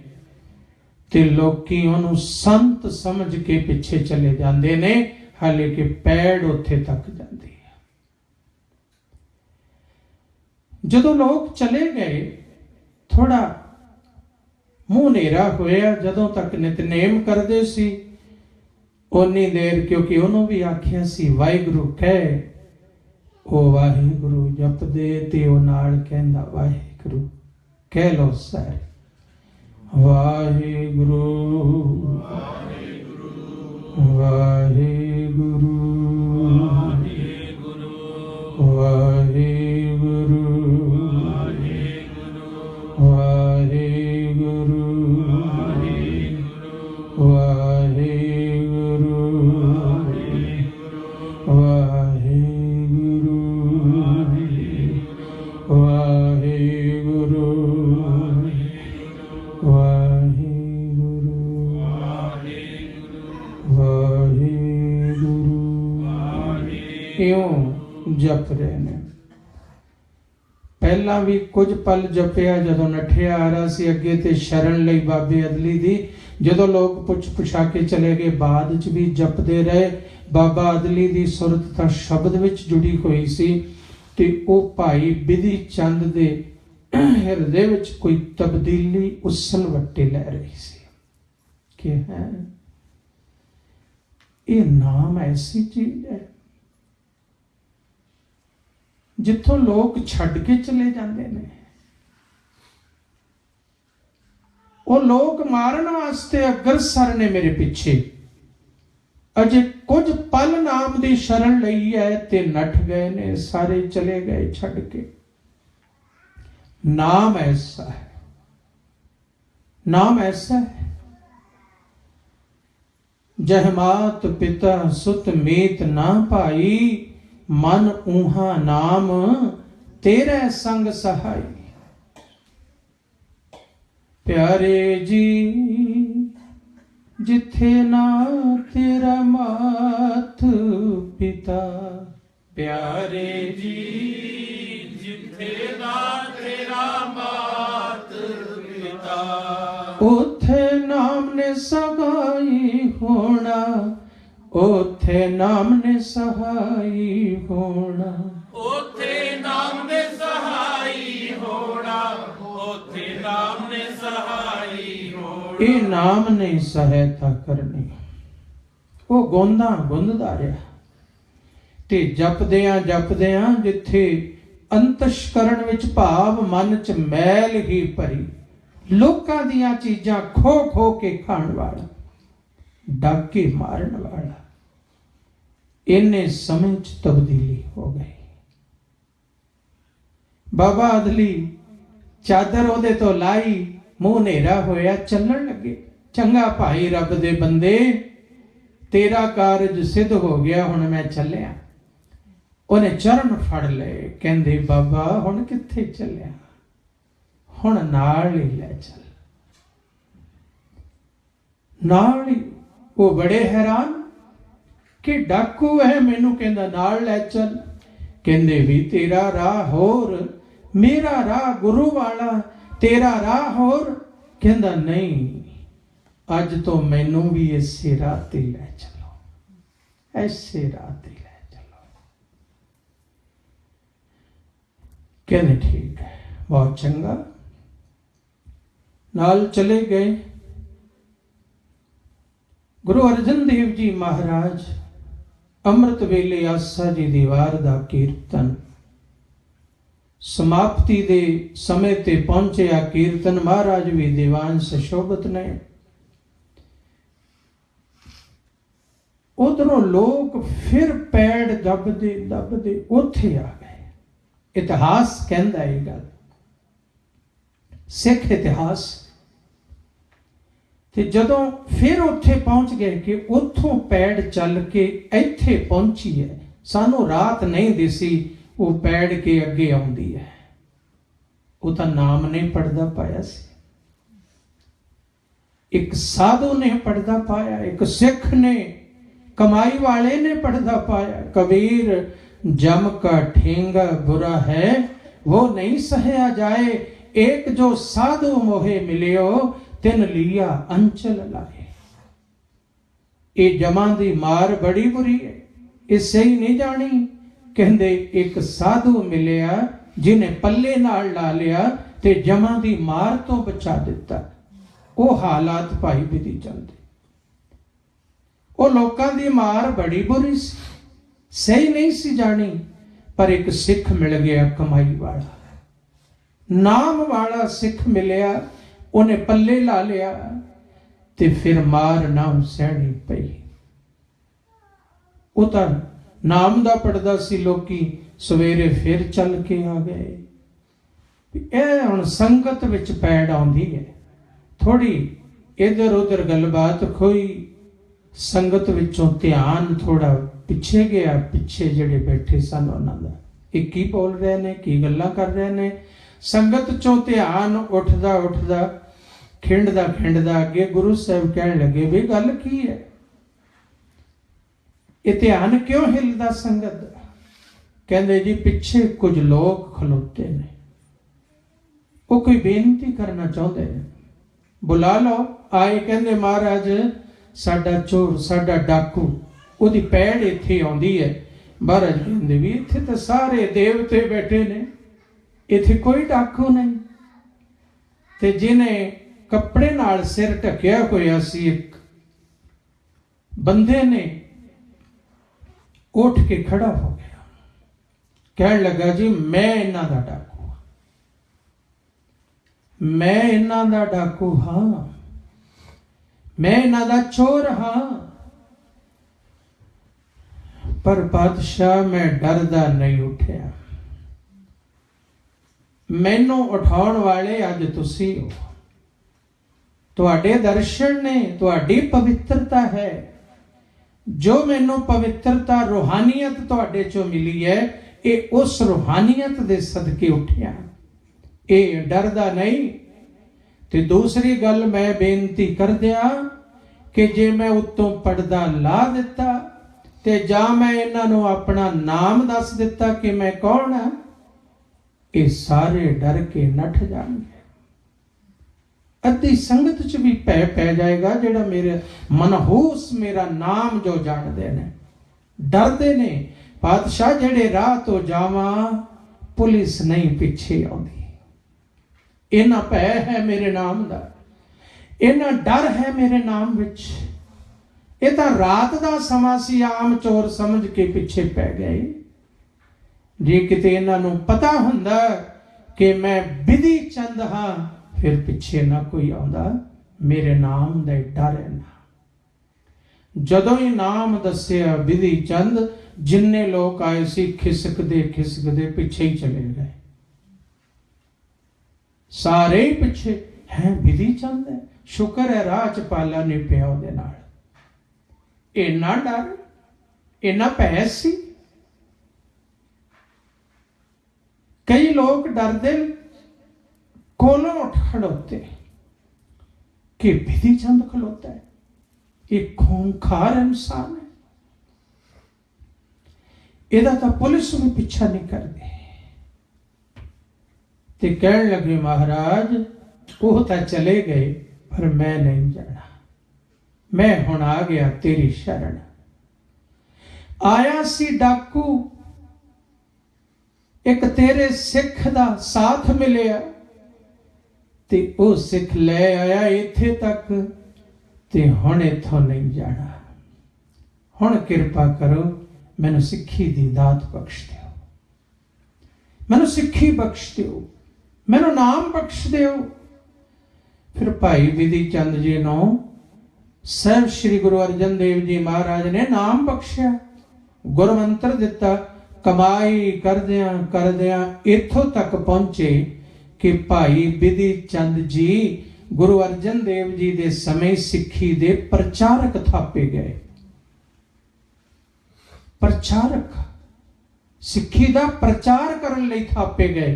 ਤੇ ਲੋਕੀ ਉਹਨੂੰ ਸੰਤ ਸਮਝ ਕੇ ਪਿੱਛੇ ਚਲੇ ਜਾਂਦੇ ਨੇ, ਹਾਲੇ ਕਿ ਪੈੜ ਉੱਥੇ ਤੱਕ ਜਾਂਦੀ ਹੈ। ਜਦੋਂ ਲੋਕ ਚਲੇ ਗਏ, ਥੋੜਾ ਮੂੰਹ ਹਨੇਰਾ ਹੋਇਆ, ਜਦੋਂ ਤੱਕ ਨਿਤਨੇਮ ਕਰਦੇ ਸੀ ਓਨੀ ਦੇਰ, ਕਿਉਂਕਿ ਉਹਨੂੰ ਵੀ ਆਖਿਆ ਸੀ ਵਾਹਿਗੁਰੂ ਕਹਿ, ਉਹ ਵਾਹਿਗੁਰੂ ਜਪਦੇ, ਤੇ ਉਹ ਨਾਲ ਕਹਿੰਦਾ ਵਾਹਿਗੁਰੂ ਕਹਿ ਲੋ ਸਾਰੇ, ਵਾਹਿਗੁਰੂ ਵਾਹਿਗੁਰੂ ਵਾਹਿਗੁਰੂ ਵਾਹਿਗੁਰੂ ਵਾਹਿਗੁਰੂ ਜਪ ਰਹੇ ਨੇ। ਪਹਿਲਾਂ ਵੀ ਕੁਝ ਪਲ ਜਪਿਆ, ਜਦੋਂ ਨੱਠਿਆ ਆ ਰਿਹਾ ਸੀ ਅੱਗੇ ਤੇ ਸ਼ਰਨ ਲਈ ਬਾਬੇ ਅਦਲੀ ਦੀ, ਜਦੋਂ ਲੋਕ ਪੁੱਛ ਪੁਛਾ ਕੇ ਚਲੇ ਗਏ, ਬਾਅਦ ਚ ਵੀ ਜਪਦੇ ਰਹੇ। ਬਾਬਾ ਅਦਲੀ ਦੀ ਸੁਰਤ ਤਾਂ ਸ਼ਬਦ ਵਿੱਚ ਜੁੜੀ ਹੋਈ ਸੀ, ਤੇ ਉਹ ਭਾਈ ਬਿਧੀ ਚੰਦ ਦੇ ਹਿਰਦੇ ਵਿੱਚ ਕੋਈ ਤਬਦੀਲੀ ਉਸਲ ਵੱਟੇ ਲੈ ਰਹੀ ਸੀ ਕਿ ਹੈ ਇਹ ਨਾਮ ਐਸੀ ਚੀਜ਼ ਹੈ ਜਿੱਥੋਂ ਲੋਕ ਛੱਡ ਕੇ ਚਲੇ ਜਾਂਦੇ ਨੇ। ਉਹ ਲੋਕ ਮਾਰਨ ਵਾਸਤੇ ਅਗਰਸਰ ਨੇ ਮੇਰੇ ਪਿੱਛੇ, ਅਜੇ ਕੁਝ ਪਲ ਨਾਮ ਦੀ ਸ਼ਰਨ ਲਈ ਹੈ ਤੇ ਨੱਠ ਗਏ ਨੇ, ਸਾਰੇ ਚਲੇ ਗਏ ਛੱਡ ਕੇ। ਨਾਮ ਐਸਾ ਹੈ, ਨਾਮ ਐਸਾ ਹੈ, ਜਹ ਮਾਤ ਪਿਤਾ ਸੁਤ ਮੀਤ ਨਾ ਭਾਈ, ਮਨ ਊਹਾ ਨਾਮ ਤੇਰੇ ਸੰਗ ਸਹਾਈ। ਪਿਆਰੇ ਜੀ ਜਿੱਥੇ ਨਾ ਤੇਰਾ ਮਾਤ ਪਿਤਾ, ਪਿਆਰੇ ਜੀ ਜਿੱਥੇ ਨਾ ਤੇਰਾ ਮਾਤ ਪਿਤਾ, ਉਥੇ ਨਾਮ ਨੇ ਸਹਾਈ ਹੋਣਾ, ਉਥੇ ਨਾਮ ਨੇ ਸਹਾਈ ਹੋਣਾ, ਉਥੇ ਨਾਮ ਨੇ ਸਹਾਈ ਹੋਣਾ, ਉਥੇ ਨਾਮ ਨੇ ਸਹਾਈ ਹੋਣਾ। ਇਹ ਨਾਮ ਨੇ ਸਹਾਇਤਾ ਕਰਨੀ। ਉਹ ਗੋਂਦਾ ਗੁੰਦਦਾ ਰਿਹਾ ਤੇ ਜਪਦਿਆਂ ਜਿੱਥੇ ਅੰਤਸ਼ਕਰਣ ਵਿੱਚ ਭਾਵ ਮਨ ਚ ਮੈਲ ਹੀ ਭਰੀ, ਲੋਕਾਂ ਦੀਆਂ ਚੀਜ਼ਾਂ ਖੋ ਖੋ ਕੇ ਖਾਣ ਵਾਲਾ, ਡਾਕੇ ਮਾਰਨ ਵਾਲਾ, ਇੰਨੇ ਸਮੇਂ ਚ ਤਬਦੀਲੀ ਹੋ ਗਈ। ਬਾਬਾ ਅਦਲੀ ਚਾਦਰ ਉਹਦੇ ਤੋਂ ਲਾਈ, ਮੂੰਹ ਹਨੇਰਾ ਹੋਇਆ, ਚੱਲਣ ਲੱਗੇ। ਚੰਗਾ ਭਾਈ ਰੱਬ ਦੇ ਬੰਦੇ, ਤੇਰਾ ਕਾਰਜ ਸਿੱਧ ਹੋ ਗਿਆ, ਹੁਣ ਮੈਂ ਚੱਲਿਆ। ਉਹਨੇ ਚਰਨ ਫੜ ਲਏ, ਕਹਿੰਦੇ ਬਾਬਾ ਹੁਣ ਕਿੱਥੇ ਚੱਲਿਆ, ਹੁਣ ਨਾਲ ਹੀ ਲੈ ਚੱਲ, ਨਾਲ ਹੀ। ਉਹ ਬੜੇ ਹੈਰਾਨ ਕਿ ਡਾਕੂ ਹੈ, ਮੈਨੂੰ ਕਹਿੰਦਾ ਨਾਲ ਲੈ ਚੱਲ। ਕਹਿੰਦੇ ਵੀ ਤੇਰਾ ਰਾਹ ਹੋਰ, ਮੇਰਾ ਰਾਹ ਗੁਰੂ ਵਾਲਾ, ਤੇਰਾ ਰਾਹ ਹੋਰ। ਕਹਿੰਦਾ ਨਹੀਂ, ਅੱਜ ਤੋਂ ਮੈਨੂੰ ਵੀ ਇਸੇ ਰਾਹ ਤੇ ਲੈ ਚਲੋ, ਐਸੇ ਰਾਹ ਤੇ ਲੈ ਚਲੋ। ਕਹਿੰਦੇ ਠੀਕ ਹੈ, ਬਹੁਤ ਚੰਗਾ। ਨਾਲ ਚਲੇ ਗਏ। ਗੁਰੂ ਅਰਜਨ ਦੇਵ ਜੀ ਮਹਾਰਾਜ ਅੰਮ੍ਰਿਤ ਵੇਲੇ ਆਸਾ ਜੀ ਦੀ ਵਾਰ ਦਾ ਕੀਰਤਨ ਸਮਾਪਤੀ ਦੇ ਸਮੇਂ ਤੇ ਪਹੁੰਚਿਆ। ਕੀਰਤਨ ਮਹਾਰਾਜ ਵੀ ਦੀਵਾਨ ਸੁਸ਼ੋਭਿਤ ਨੇ। ਉਧਰੋਂ ਲੋਕ ਫਿਰ ਪੈੜ ਦੱਬਦੇ ਉੱਥੇ ਆ ਗਏ। ਇਤਿਹਾਸ ਕਹਿੰਦਾ ਇਹ ਗੱਲ, ਸਿੱਖ ਇਤਿਹਾਸ। ਤੇ ਜਦੋਂ ਫਿਰ ਉੱਥੇ ਪਹੁੰਚ ਗਏ ਕਿ ਉੱਥੋਂ ਪੈੜ ਚੱਲ ਕੇ ਇੱਥੇ ਪਹੁੰਚੀ ਹੈ, ਸਾਨੂੰ ਰਾਤ ਨਹੀਂ ਦਿਸੀ, ਉਹ ਪੈੜ ਕੇ ਅੱਗੇ ਆਉਂਦੀ ਹੈ। ਉਹ ਤਾਂ ਨਾਮ ਨਹੀਂ ਪੜਦਾ ਪਾਇਆ ਸੀ, ਇੱਕ ਸਾਧੂ ਨੇ ਪੜਦਾ ਪਾਇਆ, ਇੱਕ ਸਿੱਖ ਨੇ, ਕਮਾਈ ਵਾਲੇ ਨੇ ਪੜਦਾ ਪਾਇਆ। ਕਬੀਰ ਜਮ ਕਾ ਠੇਂਗਾ ਬੁਰਾ ਹੈ वो नहीं सहया जाए, एक जो साधु मोहे मिलियो तिन लिया अंचल लाए। ये जमा दी मार बड़ी बुरी है, इसे ही नहीं जानी। कहंदे एक साधु मिलिया जिन्हें पल्ले नाल ला लिया ते जमा दी मार तो बचा दिता। वो हालात भाई बिधी चलते, वो लोकां दी मार बड़ी बुरी सी, सही नहीं सी जानी। पर एक सिख मिल गया कमाई वाला, नाम वाला सिख मिलिया, उन्हें पल्ले ला लिया ते फिर मार ना सहनी पई। उतर नाम दा पढ़दा सी, लोकी सवेरे फिर चल के आ गए। ਇਹ ਹੁਣ ਸੰਗਤ ਵਿੱਚ ਪੈੜ ਆਉਂਦੀ ਹੈ, ਥੋੜੀ ਇਧਰ ਉਧਰ ਗੱਲਬਾਤ ਖੋਈ, ਸੰਗਤ ਵਿੱਚੋਂ ਧਿਆਨ ਥੋੜਾ ਪਿੱਛੇ ਗਿਆ। ਪਿੱਛੇ ਜਿਹੜੇ ਬੈਠੇ ਸਨ ਉਹਨਾਂ ਦਾ ਇਹ ਕੀ ਬੋਲ ਰਹੇ ਨੇ, ਕੀ ਗੱਲਾਂ ਕਰ ਰਹੇ ਨੇ। ਸੰਗਤ ਚੋਂ ਧਿਆਨ ਉੱਠਦਾ ਖਿੰਡਦਾ ਅੱਗੇ ਗੁਰੂ ਸਾਹਿਬ ਕਹਿਣ ਲੱਗੇ ਵੀ ਗੱਲ ਕੀ ਹੈ, ਇਹ ਧਿਆਨ ਕਿਉਂ ਹਿੱਲਦਾ ਸੰਗਤ ਦਾ। ਕਹਿੰਦੇ ਜੀ ਪਿੱਛੇ ਕੁਝ ਲੋਕ ਖਲੋਤੇ ਨੇ, ਉਹ ਕੋਈ ਬੇਨਤੀ ਕਰਨਾ ਚਾਹੁੰਦੇ ਨੇ, ਬੁਲਾ ਲਓ। ਆਏ, ਕਹਿੰਦੇ ਮਹਾਰਾਜ ਸਾਡਾ ਚੋਰ, ਸਾਡਾ ਡਾਕੂ, ਉਹਦੀ ਪੈੜ ਇੱਥੇ ਆਉਂਦੀ ਹੈ। ਮਹਾਰਾਜ ਕਹਿੰਦੇ ਵੀ ਇੱਥੇ ਤਾਂ ਸਾਰੇ ਦੇਵਤੇ ਬੈਠੇ ਨੇ, ਇੱਥੇ ਕੋਈ ਡਾਕੂ ਨਹੀਂ। ਤੇ ਜਿਹਨੇ ਕੱਪੜੇ ਨਾਲ ਸਿਰ ਢੱਕਿਆ ਹੋਇਆ ਸੀ, ਇੱਕ ਬੰਦੇ ਨੇ उठ के खड़ा हो गया, कहने लगा जी मैं इन्हां दा डाकू, मैं इन्हां दा डाकू हाँ, मैं इन्हां दा चोर हाँ, पर पातशाह मैं डरदा नहीं उठिया। मैनू उठाउण वाले अज तुसी हो, तुहाडे दर्शन ने, तुहाडी पवित्रता है। जो मैनू पवित्रता रूहानीयत तुहाडे चों मिली है, ये उस रूहानीयत दे सदके उठिया, ये डरदा नहीं। ते दूसरी गल मैं बेनती कर दिया कि जे मैं उत्तों पर्दा ला दिता ते जां मैं इन्हां नूं अपना नाम दस दिता कि मैं कौन हां, ये सारे डर के नठ जाएंगे। अद्धी संगत च भी पै जाएगा, जेड़ा मेरे मनहूस मेरा नाम जो जानते ने, डरते ने। पातशाह जेड़े राह तो जावा, पुलिस नहीं पीछे आउंदी। इन्ना भै है मेरे नाम दा, इन्ना डर है मेरे नाम विच। ये तां रात दा समा सी, आम चोर समझ के पीछे पै गए। जे किते इन्हां नूं पता हुंदा कि मैं विधि चंद हाँ, फिर पिछे ना कोई आउंदा। मेरे नाम दा डर है ना। जदों ही नाम दस्सिया विधि चंद, जिन्ने लोग आए सी खिसकदे पिछे ही चले गए। सारे ही पिछे हैं, विधि चंद है, शुक्र है राह च पाला नहीं पिया उहदे नाल। इन्ना डर, इन्ना भै सी। कई लोग डरदे कोलों उठ खड़ोते कि विधि चंद खलोता है, एक खूंखार इंसान है, इहदा तां पुलिस भी पीछा नहीं करती। ते कहण लगे महाराज वो तां चले गए, पर मैं नहीं जाना, मैं हुण आ गया तेरी शरण। आया सी डाकू, एक तेरे सिख दा साथ मिलिया ते ओ सिख ले आया इत्थे तक, ते हुण इथों नहीं जाना। हुण किरपा करो, मैनू सिक्खी दी दात बख्श दिओ, मैनू सिक्खी बख्श दिओ, मैनू नाम बख्श दिओ। फिर भाई विधि चंद जी नू सहब श्री गुरु अर्जन देव जी महाराज ने नाम बख्शिया, गुरमंत्र दिता। कमाई करदियां इथों तक पहुंचे कि भाई विधि चंद जी गुरु अर्जन देव जी दे समय सिक्खी दे प्रचारक थापे गए। प्रचारक, सिक्खी दा प्रचार करन लई थापे गए।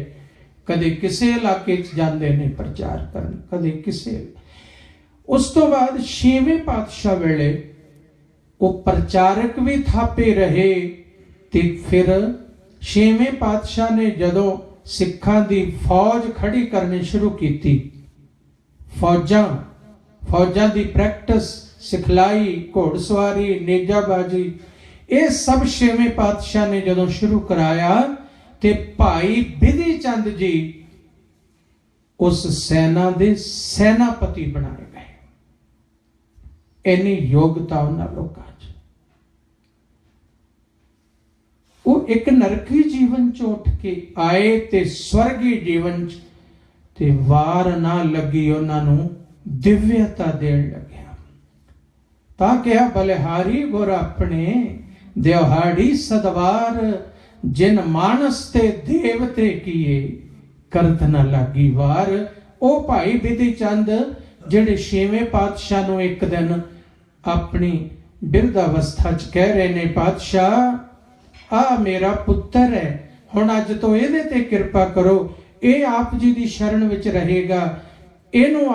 कदे किसे इलाके च जांदे ने प्रचार करन, कदे किसे। उस तो बाद छेवें पातशाह वेले वो प्रचारक भी थापे रहे। ते फिर छेवें पातशाह ने जदों सिखां दी फौज खड़ी करनी शुरू की, फौजां दी प्रैक्टिस, सिखलाई, घोड़सवारी, नेजाबाजी, ये सब छेवें पातशाह ने जदों शुरू कराया, ते भाई विधि चंद जी उस सेना दे सेनापति बनाए गए। इन्नी योग्यता उन्हां लोकां च। वो एक नरकी जीवन च उठ के आए ते स्वर्गी जीवन च ते वार ना लगी, उन्होंने दिव्यता देन लग्या। तां कहा बलिहारी गुर अपने दिहाड़ी सदवार, जिन मानस ते देवते किए करत न लगी वार। ओ भाई विधि चंद जेड़े छेवें पातशाह नूं एक दिन अपनी बिरधावस्था च कह रहे ने, पातशाह आ मेरा पुत्र है, हुण अज तो इहदे ते किरपा करो, ये आप जी दी शरण विच रहेगा, इहनूं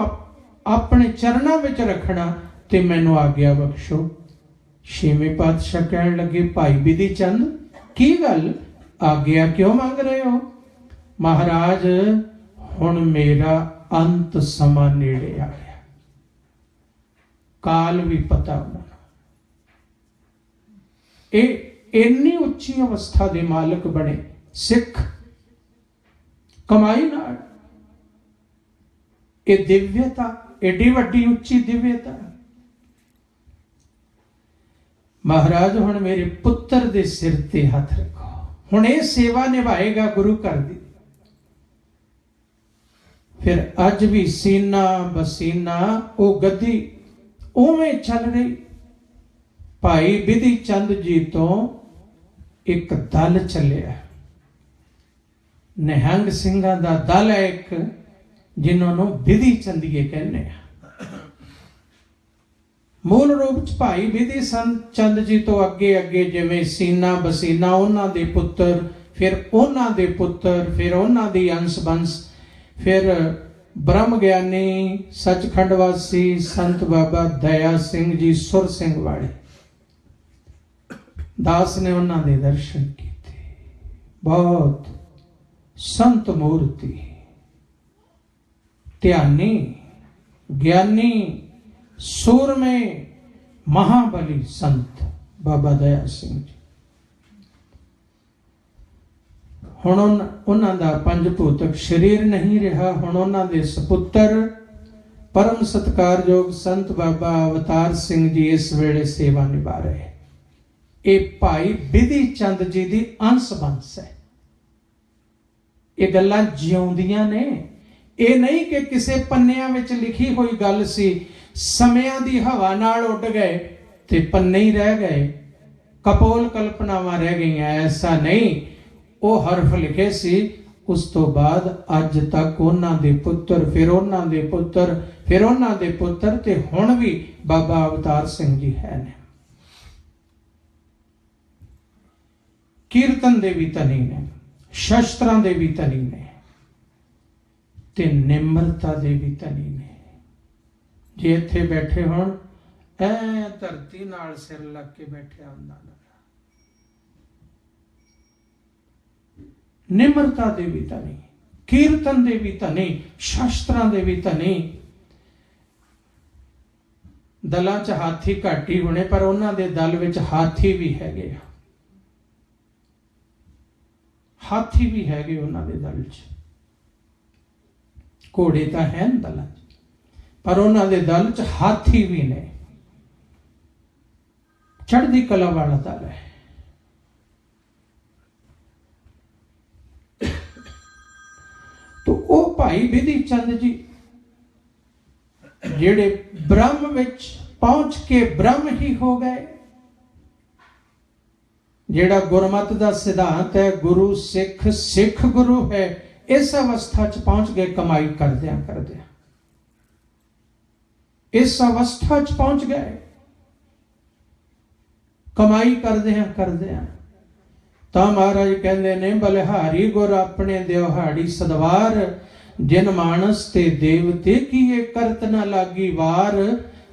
अपने चरणां विच रखना ते मैनूं आग्या बख्शो। छेवें पातशाह कहण लगे, भाई विधि चंद की गल, आग्या क्यों मांग रहे हो? महाराज हुण मेरा अंत समा नेड़े आ गया, काल भी पता उन्होंने। इन्नी उच्ची अवस्था दे मालिक बने सिख कमाई नाल। ये दिव्यता एडी वड्डी उच्ची दिव्यता। महाराज हुण मेरे पुत्र दे सिर ते हथ रखो, हुण ये सेवा निभाएगा गुरु घर दी। फिर अज भी सीना बसीना वो गद्दी उवें चल रही। भाई बिधि चंद जी तो एक दल चलिया, निहंग सिंघां दा दल है एक, जिन्होंने बिधि चंदीए कहने। मूल रूप च भाई बिधि चंद जी तो अगे अगे जिवें सीना बसीना उन्हां दे पुत्र, फिर उन्हां दे पुत्र, फिर उन्हां दी अंश बंश, फिर ब्रह्म ज्ञानी सचखंड वासी संत बाबा दया सिंह जी सुर सिंह वाले दास ने उन्हां दे दर्शन किए। बहुत संत मूर्ति, ध्यानी, ज्ञानी, सूरमे, महाबली संत बाबा दया सिंह जी। हुण उन्हां दा पंज भूतक शरीर नहीं रहा। हुण उन्हां दे सपुत्र परम सत्कारयोग संत बाबा अवतार सिंह जी इस वेले सेवा निभा रहे। ये भाई बिधि चंद जी दी अंश बंश है। ये गल्लां जिउंदियां ने, ये नहीं कि किसी पन्नियां विच लिखी हुई गल सी, समयां दी हवा नाल उड़ गए ते पन्ने ही रह गए, कपोल कल्पनावां रह गई। ऐसा नहीं, वो हरफ लिखे सी, उस तो बाद अज तक उन्हां दे पुत्र, फिर उन्हां दे पुत्र, फिर उन्हां दे पुत्र, ते हुण भी बाबा अवतार सिंह जी है ने। कीर्तन दे भी धनी ने, शस्त्रां दे भी धनी ने, ते निम्रता दे भी धनी ने। जे इत्थे बैठे होण ऐ धरती नाल सिर लग के बैठे हुंदा ना। निम्रता दे भी धनी, कीर्तन दे भी धनी, शास्त्रां दे भी धनी। दलां च हाथी घाटी होने, पर उन्हां दे दल विच हाथी भी हैगे, हाथी भी हैगे उन्हां दे दल च। घोड़े तां हैं दलां च, पर उन्हां दे दल च हाथी भी ने। चढ़दी कला वाला दल है। तो वो भाई बिधि चंद जी जेड़े ब्रह्म विच पहुंच के ब्रह्म ही हो गए। जेड़ा गुरमत दा सिद्धांत है, गुरु सिख, सिख गुरु है, इस अवस्था च पहुंच गए। कमाई करदियां करदियां इस अवस्था च पहुंच गए। कमाई करदियां करदियां ਤਾਂ महाराज कहते ने, बलिहारी गुर अपने दिहाड़ी सदवार, जिन मानस ते देवते किए करत न लागी वार।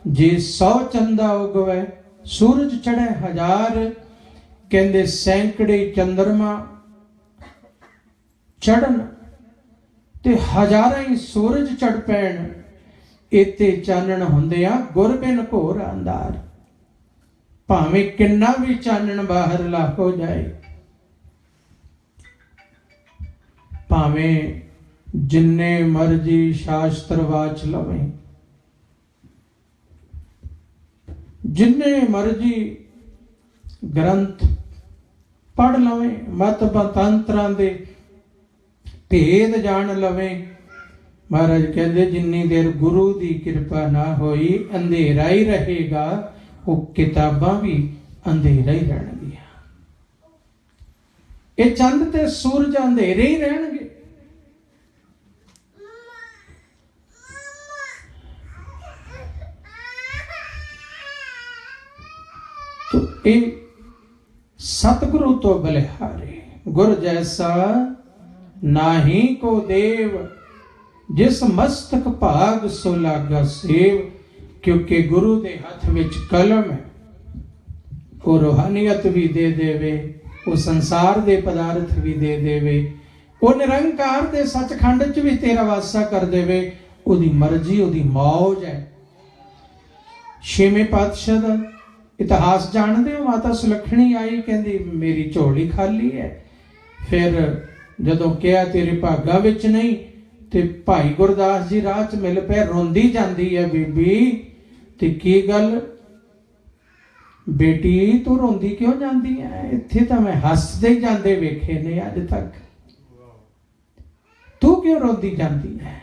जे 100 चंदा उगवे सूरज चढ़े 1000, कहते सैकड़े चंद्रमा चढ़न ते 1000 ही सूरज चढ़ पैण। इते चानण हुंदिया गुर बिन घोर अंधार। भावें किन्ना भी चानण बाहर ला हो जाए, भावें जिन्ने मर्जी शास्त्र वाच लवें, जिन्ने मर्जी ग्रंथ पढ़ लवें, मत मतंत्रां दे भेद जान लवें, महाराज कहते जिन्नी देर गुरु की कृपा ना होई अंधेरा ही रहेगा। वो किताबां भी अंधेरा ही रहणगियां। ये चंद ते सूरज अंधेरे ही रहणगे। तो ये सतगुरु तो बलिहारे, गुर जैसा नाही को देव, जिस मस्तक भाग सो लागा सेव। क्योंकि गुरु दे हथ विच कलम है, वो रूहानियत भी दे देवे, वो संसार दे पदार्थ भी दे देवे, वो निरंकार दे सचखंड च भी तेरा वासा कर देवे। उदी मर्जी, उदी मौज है। छेवें पातशाह दा इतिहास जानते हो? माता सुलखणी आई, कहती मेरी झोली खाली है। फिर जदों कहा तेरे भागा विच नहीं, ते भाई गुरदास जी राह च मिल पे, रोंदी जांदी है बीबी, ते की गल? बेटी तू रोंदी क्यों जाती है? इत्थे तो मैं हसदे जाते वेखे ने अज तक, तू क्यों रोंदी जाती है?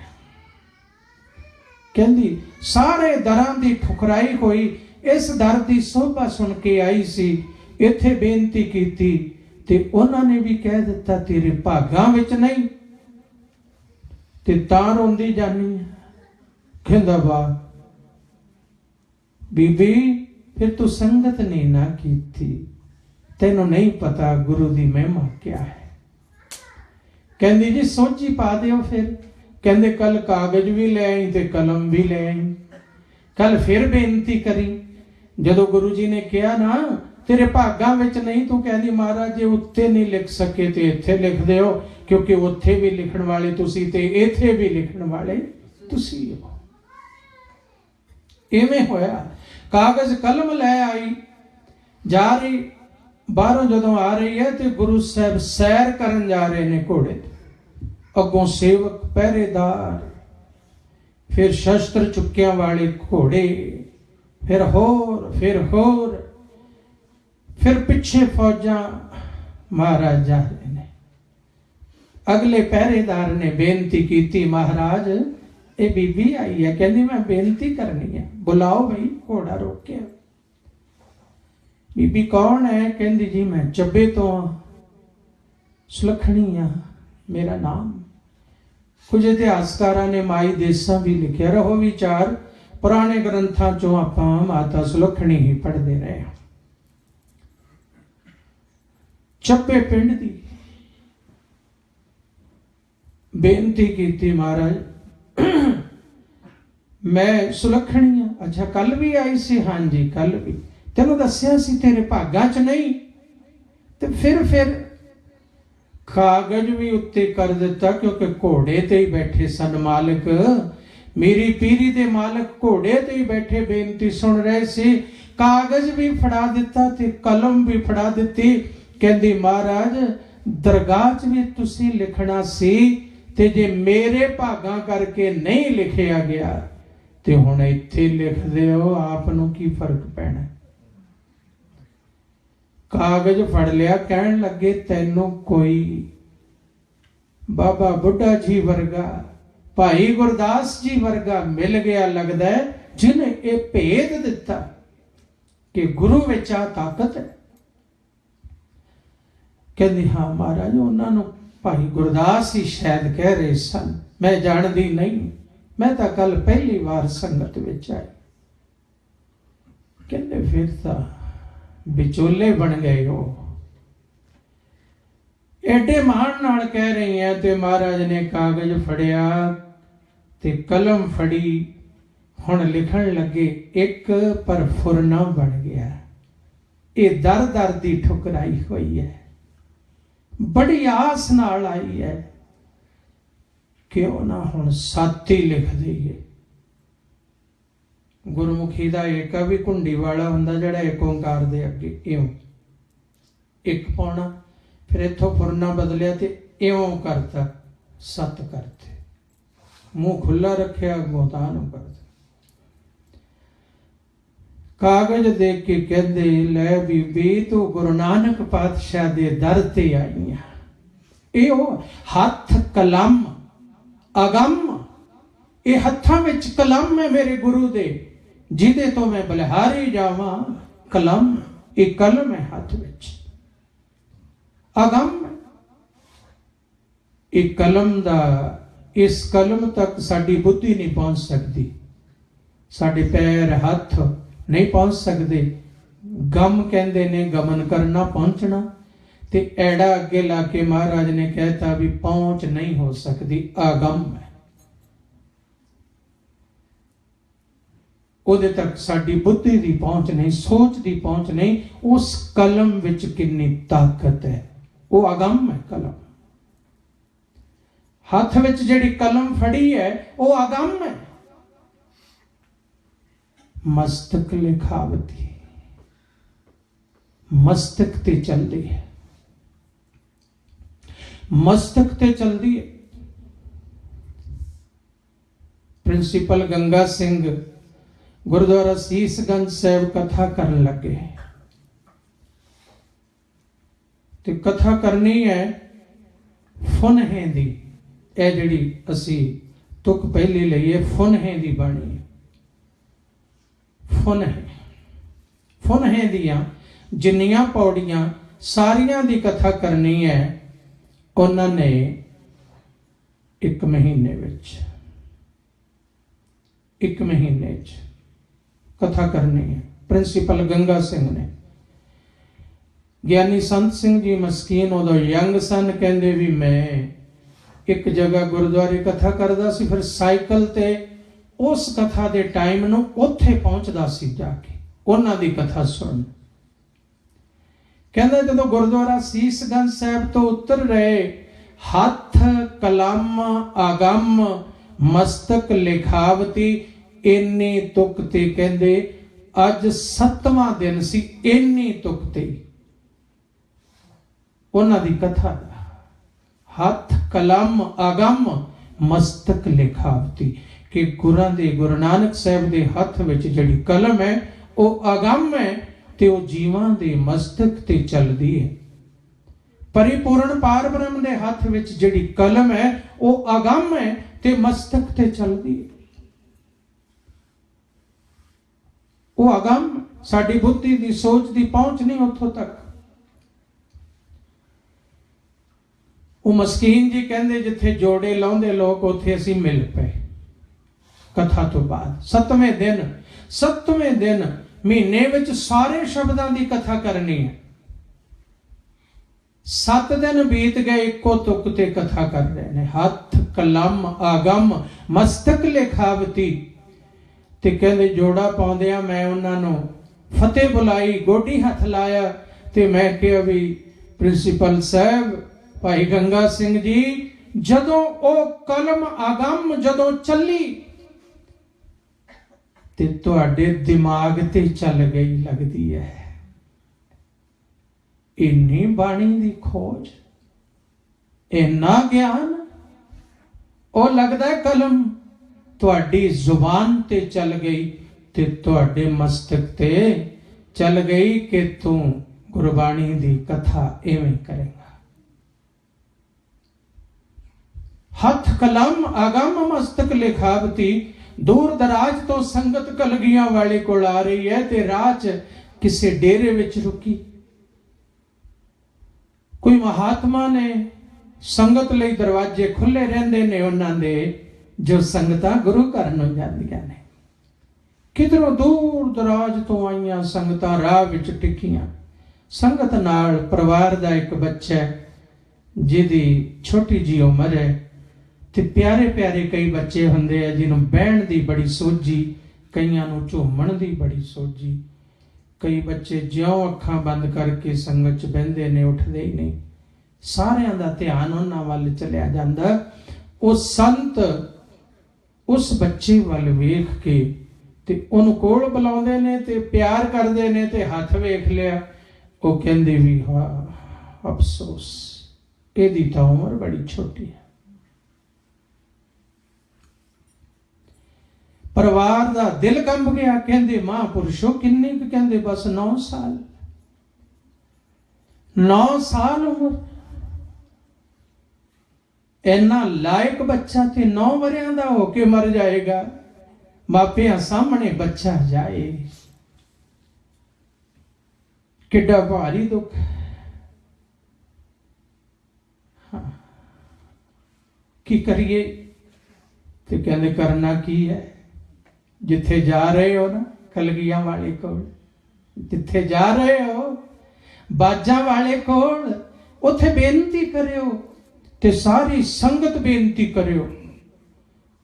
कहती सारे दरां दी ठुकराई होई, इस दर की सोभा सुन के आई सी, इत्थे बेनती कीती ते उन्होंने भी कह दिता तेरे भागां विच नहीं, ते तां रोंदी जानी है। कहंदा वाह बीबी फिर तू संगत नहीं ना की थी, तेनों नहीं पता गुरु की महिमा क्या है। कहंदी जी सोची पा दियो फिर। कहंदे कल कागज भी ले आई ते कलम भी ले आई, कल फिर बेनती करी। जदों गुरु जी ने कहा ना तेरे भागां विच नहीं, तू कहंदी महाराज जे उत्ते नहीं लिख सके ते इत्थे लिख दिओ, क्योंकि उत्थे भी लिखण वाले तुसी ते इत्थे भी लिखण वाले तुसी हो। इवें होया, कागज कलम ले आई, जा रही बाहरों जदों आ रही है तो गुरु साहब सैर करन जा रहे ने घोड़े, अगों सेवक पहरेदार, फिर शस्त्र चुक्कियां वाले घोड़े, फिर होर, फिर पिछे फौजा महाराज जा रहे ने। अगले पहरेदार ने बेनती की, महाराज ये बीबी आई है, कहती मैं बेनती करनी है, बुलाओ भाई घोड़ा रोके। बीबी कौन है? कहती जी मैं ਚੱਬੇ तो सुलखणी हाँ मेरा नाम। कुछ इतिहासकारां ने माई देसा भी लिखा, रहो विचार पुराने ग्रंथां चों आपां माता सुलखणी ही पढ़ते रहे हैं। ਚੱਬੇ पिंड दी बेनती की, महाराज मैं सुलखणी हाँ। अच्छा कल भी आई सी? हाँ जी कल भी। तेनों दस्या सी तेरे भागां च नहीं, ते फिर कागज भी उत्ते कर दिता, क्योंकि घोड़े ते ही बैठे सन मालिक, मेरी पीरी दे मालिक घोड़े ते ही बैठे बेनती सुन रहे सी। कागज भी फड़ा दिता ते कलम भी फड़ा दिती। कहंदी महाराज दरगाह च भी तुसी लिखना सी, ते जे मेरे भागां करके नहीं लिखिया गया ते हुण इत्थे लिख दिओ, आप नूं की फर्क पैना। कागज फड़ लिया, कहन लगे तैनूं कोई बाबा बुढ़ा जी वर्गा, भाई गुरदास जी वर्गा मिल गया लगदा है, जिन्हें ये भेद दिता कि गुरु विच आ ताकत है। कहंदी हाँ महाराज उन्होंने भाई गुरदास ही शायद कह रहे सन, मैं जानती नहीं, मैं तो कल पहली बार संगत विच आई। कहंदे फिर तो विचोले बन गए हो, एडे मान नाल कह रही हैं। ते महाराज ने कागज फड़िया ते कलम फड़ी, हुण लिखण लगे, एक पर फुरना बन गया। ये दर दर दी ठुकराई हुई है, बड़ी आस नाल आई है, क्यों ना हुण साथी लिख दईए। गुरमुखी दा एक भी कुंडी वाला हुंदा जिहड़ा एक ओंकार दे अगे इउं एक पाउणा, फिर इत्थों फुरना बदलिया ते इउं करता, सत करते, मुंह खुला रखिया मोहतान करता। कागज देख के कहते लै बीबी तू गुरु नानक पातशाह दे दर ते आई है। यो हथ कलम अगम, ये हत्थां विच कलम है मेरे गुरु दे, जिदे तो मैं बलिहारी जावा। कलम ये कलम है हाथ विच, अगम ये कलम दा, इस कलम तक साडी बुद्धि नहीं पहुंच सकती, साडे पैर हथ नहीं पहुंच सकते। गम कहते ने गमन करना, पहुंचना, ते एड़ा अगे ला के महाराज ने कहता भी पहुंच नहीं हो सकती, अगम है। उहदे तक साडी बुद्धि की पहुंच नहीं, सोच की पहुंच नहीं। उस कलम विच कितनी ताकत है, वो अगम है कलम। हाथ विच जिहड़ी कलम फड़ी है वो अगम है। मस्तक लिखावती, मस्तक ते चलती है, मस्तक ते चलती है। प्रिंसीपल गंगा सिंह गुरुद्वारा सीसगंज साहब कथा करन लगे, ਤੇ ਕਥਾ ਕਰਨੀ ਹੈ ਫੁਨਹੇ ਦੀ। ਇਹ ਜਿਹੜੀ ਅਸੀਂ ਤੁਕ ਪਹਿਲੇ ਲਈਏ ਫੁਨਹੇ ਦੀ ਬਾਣੀ ਹੈ। ਫੁਨਹੇ ਦੀਆਂ ਜਿੰਨੀਆਂ ਪੌੜੀਆਂ ਸਾਰੀਆਂ ਦੀ ਕਥਾ ਕਰਨੀ ਹੈ ਉਹਨਾਂ ਨੇ 1 ਮਹੀਨੇ ਵਿੱਚ 1 ਮਹੀਨੇ 'ਚ ਕਥਾ ਕਰਨੀ ਹੈ। ਪ੍ਰਿੰਸੀਪਲ ਗੰਗਾ ਸਿੰਘ ਨੇ, ਗਿਆਨੀ ਸੰਤ ਸਿੰਘ ਜੀ ਮਸਕੀਨ ਉਦੋਂ ਯੰਗ ਸਨ, ਕਹਿੰਦੇ ਵੀ ਮੈਂ ਇੱਕ ਜਗ੍ਹਾ ਗੁਰਦੁਆਰੇ ਕਥਾ ਕਰਦਾ ਸੀ, ਫਿਰ ਸਾਈਕਲ ਤੇ ਉਸ ਕਥਾ ਦੇ ਟਾਈਮ ਨੂੰ ਉੱਥੇ ਪਹੁੰਚਦਾ ਸੀ ਜਾ ਕੇ ਉਹਨਾਂ ਦੀ ਕਥਾ ਸੁਣ। ਕਹਿੰਦਾ ਜਦੋਂ ਗੁਰਦੁਆਰਾ ਸੀਸਗੰਜ ਸਾਹਿਬ ਤੋਂ ਉਤਰ ਰਹੇ, ਹੱਥ ਕਲਮ ਆਗਮ ਮਸਤਕ ਲਿਖਾਵਤੀ, ਇੰਨੀ ਤੁਕ ਤੇ ਕਹਿੰਦੇ ਅੱਜ 7ਵਾਂ ਦਿਨ ਸੀ, ਇੰਨੀ ਤੁਕ ਤੇ ਉਹਨਾਂ ਦੀ ਕਥਾ ਦਾ ਹੱਥ ਕਲਮ ਆਗਮ ਮਸਤਕ ਲਿਖਾਵਤੀ, ਕਿ ਗੁਰਾਂ ਦੇ ਗੁਰੂ ਨਾਨਕ ਸਾਹਿਬ ਦੇ ਹੱਥ ਵਿੱਚ ਜਿਹੜੀ ਕਲਮ ਹੈ ਉਹ ਆਗਮ ਹੈ ਤੇ ਉਹ ਜੀਵਾਂ ਦੇ ਮਸਤਕ ਤੇ ਚੱਲਦੀ ਹੈ। ਪਰਿਪੂਰਨ ਪਾਰ ਬ੍ਰਹਮ ਦੇ ਹੱਥ ਵਿੱਚ ਜਿਹੜੀ ਕਲਮ ਹੈ ਉਹ ਆਗਮ ਹੈ ਤੇ ਮਸਤਕ ਤੇ ਚੱਲਦੀ ਹੈ। ਉਹ ਅਗੰਮ, ਸਾਡੀ ਬੁੱਧੀ ਦੀ ਸੋਚ ਦੀ ਪਹੁੰਚ ਨਹੀਂ ਉੱਥੋਂ ਤੱਕ। ਉਹ ਮਸਕੀਨ ਜੀ ਕਹਿੰਦੇ ਜਿੱਥੇ ਜੋੜੇ ਲਾਉਂਦੇ ਲੋਕ ਉੱਥੇ ਅਸੀਂ ਮਿਲ ਪਏ ਕਥਾ ਤੋਂ ਬਾਅਦ। 7ਵੇਂ ਦਿਨ ਮਹੀਨੇ ਵਿੱਚ ਸਾਰੇ ਸ਼ਬਦਾਂ ਦੀ ਕਥਾ ਕਰਨੀ ਹੈ। 7 ਦਿਨ ਬੀਤ ਗਏ, ਇੱਕੋ ਤੁਕ ਤੇ ਕਥਾ ਕਰ ਰਹੇ ਨੇ, ਹੱਥ ਕਲਮ ਆਗਮ ਮਸਤਕ ਲਿਖਾਵਤੀ। ਤੇ ਕਹਿੰਦੇ ਜੋੜਾ ਪਾਉਂਦਿਆਂ ਮੈਂ ਉਹਨਾਂ ਨੂੰ ਫਤਿਹ ਬੁਲਾਈ, ਗੋਡੀ ਹੱਥ ਲਾਇਆ ਤੇ ਮੈਂ ਕਿਹਾ ਵੀ ਪ੍ਰਿੰਸੀਪਲ ਸਾਹਿਬ ਭਾਈ ਗੰਗਾ ਸਿੰਘ ਜੀ, ਜਦੋਂ ਉਹ ਕਲਮ ਆਗਮ ਜਦੋਂ ਚੱਲੀ ਤੇ ਤੁਹਾਡੇ ਦਿਮਾਗ ਤੇ ਚੱਲ ਗਈ ਲੱਗਦੀ ਹੈ। ਇੰਨੀ ਬਾਣੀ ਦੀ ਖੋਜ, ਇੰਨਾ ਗਿਆਨ, ਉਹ ਲੱਗਦਾ ਹੈ ਕਲਮ ਤੁਹਾਡੀ ਜ਼ੁਬਾਨ ਤੇ ਚੱਲ ਗਈ ਤੇ ਤੁਹਾਡੇ ਮਸਤਕ ਤੇ ਚੱਲ ਗਈ ਕਿ ਤੂੰ ਗੁਰਬਾਣੀ ਦੀ ਕਥਾ ਐਵੇਂ ਕਰੇਗਾ। ਹੱਥ ਕਲਮ ਆਗਮ ਮਸਤਕ ਲਿਖਾਵਤੀ। ਦੂਰ ਦਰਾਜ ਤੋਂ ਸੰਗਤ ਕਲਗੀਆਂ ਵਾਲੇ ਕੋਲ ਆ ਰਹੀ ਹੈ ਤੇ ਰਾਹ 'ਚ ਕਿਸੇ ਡੇਰੇ ਵਿੱਚ ਰੁਕੀ। ਕੋਈ ਮਹਾਤਮਾ ਨੇ, ਸੰਗਤ ਲਈ ਦਰਵਾਜ਼ੇ ਖੁੱਲੇ ਰਹਿੰਦੇ ਨੇ ਉਹਨਾਂ ਦੇ, ਜੋ ਸੰਗਤਾਂ ਗੁਰੂ ਘਰ ਨੂੰ ਜਾਂਦੀਆਂ ਨੇ। ਕਿਧਰੋਂ ਦੂਰ ਦਰਾਜ ਤੋਂ ਆਈਆਂ ਸੰਗਤਾਂ ਰਾਹ ਵਿੱਚ ਟਿਕੀਆਂ। ਸੰਗਤ ਨਾਲ ਪਰਿਵਾਰ ਦਾ ਇੱਕ ਬੱਚਾ ਜਿਹਦੀ ਛੋਟੀ ਜੀ ਉਮਰ ਹੈ ਤੇ ਪਿਆਰੇ ਪਿਆਰੇ ਕਈ ਬੱਚੇ ਹੁੰਦੇ ਆ ਜਿਹਨੂੰ ਬਹਿਣ ਦੀ ਬੜੀ ਸੋਝੀ, ਕਈਆਂ ਨੂੰ ਝੂਮਣ ਦੀ ਬੜੀ ਸੋਝੀ। ਕਈ ਬੱਚੇ ਜਿਉਂ ਅੱਖਾਂ ਬੰਦ ਕਰਕੇ ਸੰਗਤ 'ਚ ਬਹਿੰਦੇ ਨੇ, ਉੱਠਦੇ ਹੀ ਨਹੀਂ। ਸਾਰਿਆਂ ਦਾ ਧਿਆਨ ਉਹਨਾਂ ਵੱਲ ਚਲਿਆ ਜਾਂਦਾ। ਉਹ ਸੰਤ ਉਸ ਬੱਚੇ ਵੱਲ ਵੇਖ ਕੇ ਤੇ ਉਹਨੂੰ ਕੋਲ ਬੁਲਾਉਂਦੇ ਨੇ ਤੇ ਪਿਆਰ ਕਰਦੇ ਨੇ ਤੇ ਹੱਥ ਵੇਖ ਲਿਆ। ਉਹ ਕਹਿੰਦੇ ਵੀ ਹਾਂ ਅਫਸੋਸ, ਇਹਦੀ ਤਾਂ ਉਮਰ ਬੜੀ ਛੋਟੀ ਹੈ। ਪਰਿਵਾਰ ਦਾ ਦਿਲ ਕੰਬ ਗਿਆ। ਕਹਿੰਦੇ ਮਹਾਂਪੁਰਸ਼ੋ ਕਿੰਨੇ ਕੁ? ਕਹਿੰਦੇ ਬਸ 9 ਸਾਲ। 9 ਸਾਲ ਉਮਰ। ਇੰਨਾ ਲਾਇਕ ਬੱਚਾ ਤੇ 9 ਵਰਿਆਂ ਦਾ ਹੋ ਕੇ ਮਰ ਜਾਏਗਾ। ਮਾਪਿਆਂ ਸਾਹਮਣੇ ਬੱਚਾ ਜਾਏ, ਕਿੱਡਾ ਭਾਰੀ ਦੁੱਖ। ਕੀ ਕਰੀਏ? ਤੇ ਕਹਿੰਦੇ ਕਰਨਾ ਕੀ ਹੈ? ਜਿੱਥੇ ਜਾ ਰਹੇ ਹੋ ਨਾ ਕਲਗੀਆਂ ਵਾਲੇ ਕੋਲ, ਜਿੱਥੇ ਜਾ ਰਹੇ ਹੋ ਬਾਜਾਂ ਵਾਲੇ ਕੋਲ, ਉੱਥੇ ਬੇਨਤੀ ਕਰਿਓ ਤੇ ਸਾਰੀ ਸੰਗਤ ਬੇਨਤੀ ਕਰਿਓ।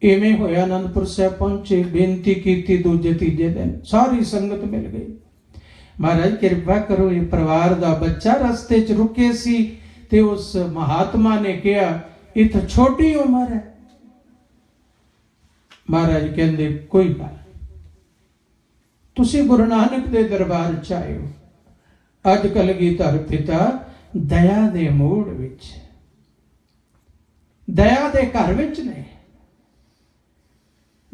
ਇਵੇਂ ਹੋਇਆ, ਅਨੰਦਪੁਰ ਸਾਹਿਬ ਪਹੁੰਚੇ, ਬੇਨਤੀ ਕੀਤੀ, ਦੂਜੇ ਤੀਜੇ ਦਿਨ ਸਾਰੀ ਸੰਗਤ ਮਿਲ ਗਈ। ਮਹਾਰਾਜ ਕਿਰਪਾ ਕਰੋ, ਇਹ ਪਰਿਵਾਰ ਦਾ ਬੱਚਾ ਰਸਤੇ 'ਚ ਰੁਕੇ ਸੀ ਤੇ ਉਸ ਮਹਾਤਮਾ ਨੇ ਕਿਹਾ ਇਹ ਤਾਂ ਛੋਟੀ ਉਮਰ ਹੈ। ਮਹਾਰਾਜ ਕਹਿੰਦੇ ਕੋਈ ਗੱਲ, ਤੁਸੀਂ ਗੁਰੂ ਨਾਨਕ ਦੇ ਦਰਬਾਰ 'ਚ ਆਏ ਹੋ। ਅੱਜ ਕਲਗੀਧਰ ਪਿਤਾ ਦਇਆ ਦੇ ਮੂਡ ਵਿੱਚ, ਦਇਆ ਦੇ ਘਰ ਵਿੱਚ ਨੇ।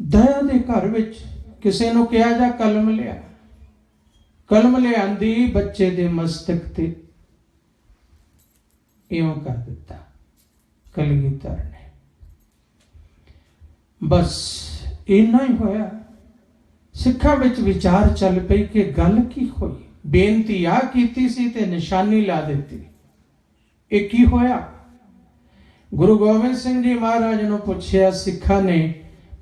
ਦਇਆ ਦੇ ਘਰ ਵਿੱਚ ਕਿਸੇ ਨੂੰ ਕਿਹਾ ਜਾ ਕਲਮ ਲਿਆ। ਕਲਮ ਲਿਆਂਦੀ, ਬੱਚੇ ਦੇ ਮਸਤਕ ਤੇ ਇਉਂ ਕਰ ਦਿੱਤਾ ਕਲਗੀਧਰ ਨੇ। ਬਸ ਇੰਨਾ ਹੀ ਹੋਇਆ। ਸਿੱਖਾਂ ਵਿੱਚ ਵਿਚਾਰ ਚੱਲ ਪਈ ਕਿ ਗੱਲ ਕੀ ਹੋਈ। ਬੇਨਤੀ ਆ ਕੀਤੀ ਸੀ ਤੇ ਨਿਸ਼ਾਨੀ ਲਾ ਦਿੱਤੀ। ਇਹ ਕੀ ਹੋਇਆ? ਗੁਰੂ ਗੋਬਿੰਦ ਸਿੰਘ ਜੀ ਮਹਾਰਾਜ ਨੂੰ ਪੁੱਛਿਆ ਸਿੱਖਾਂ ਨੇ।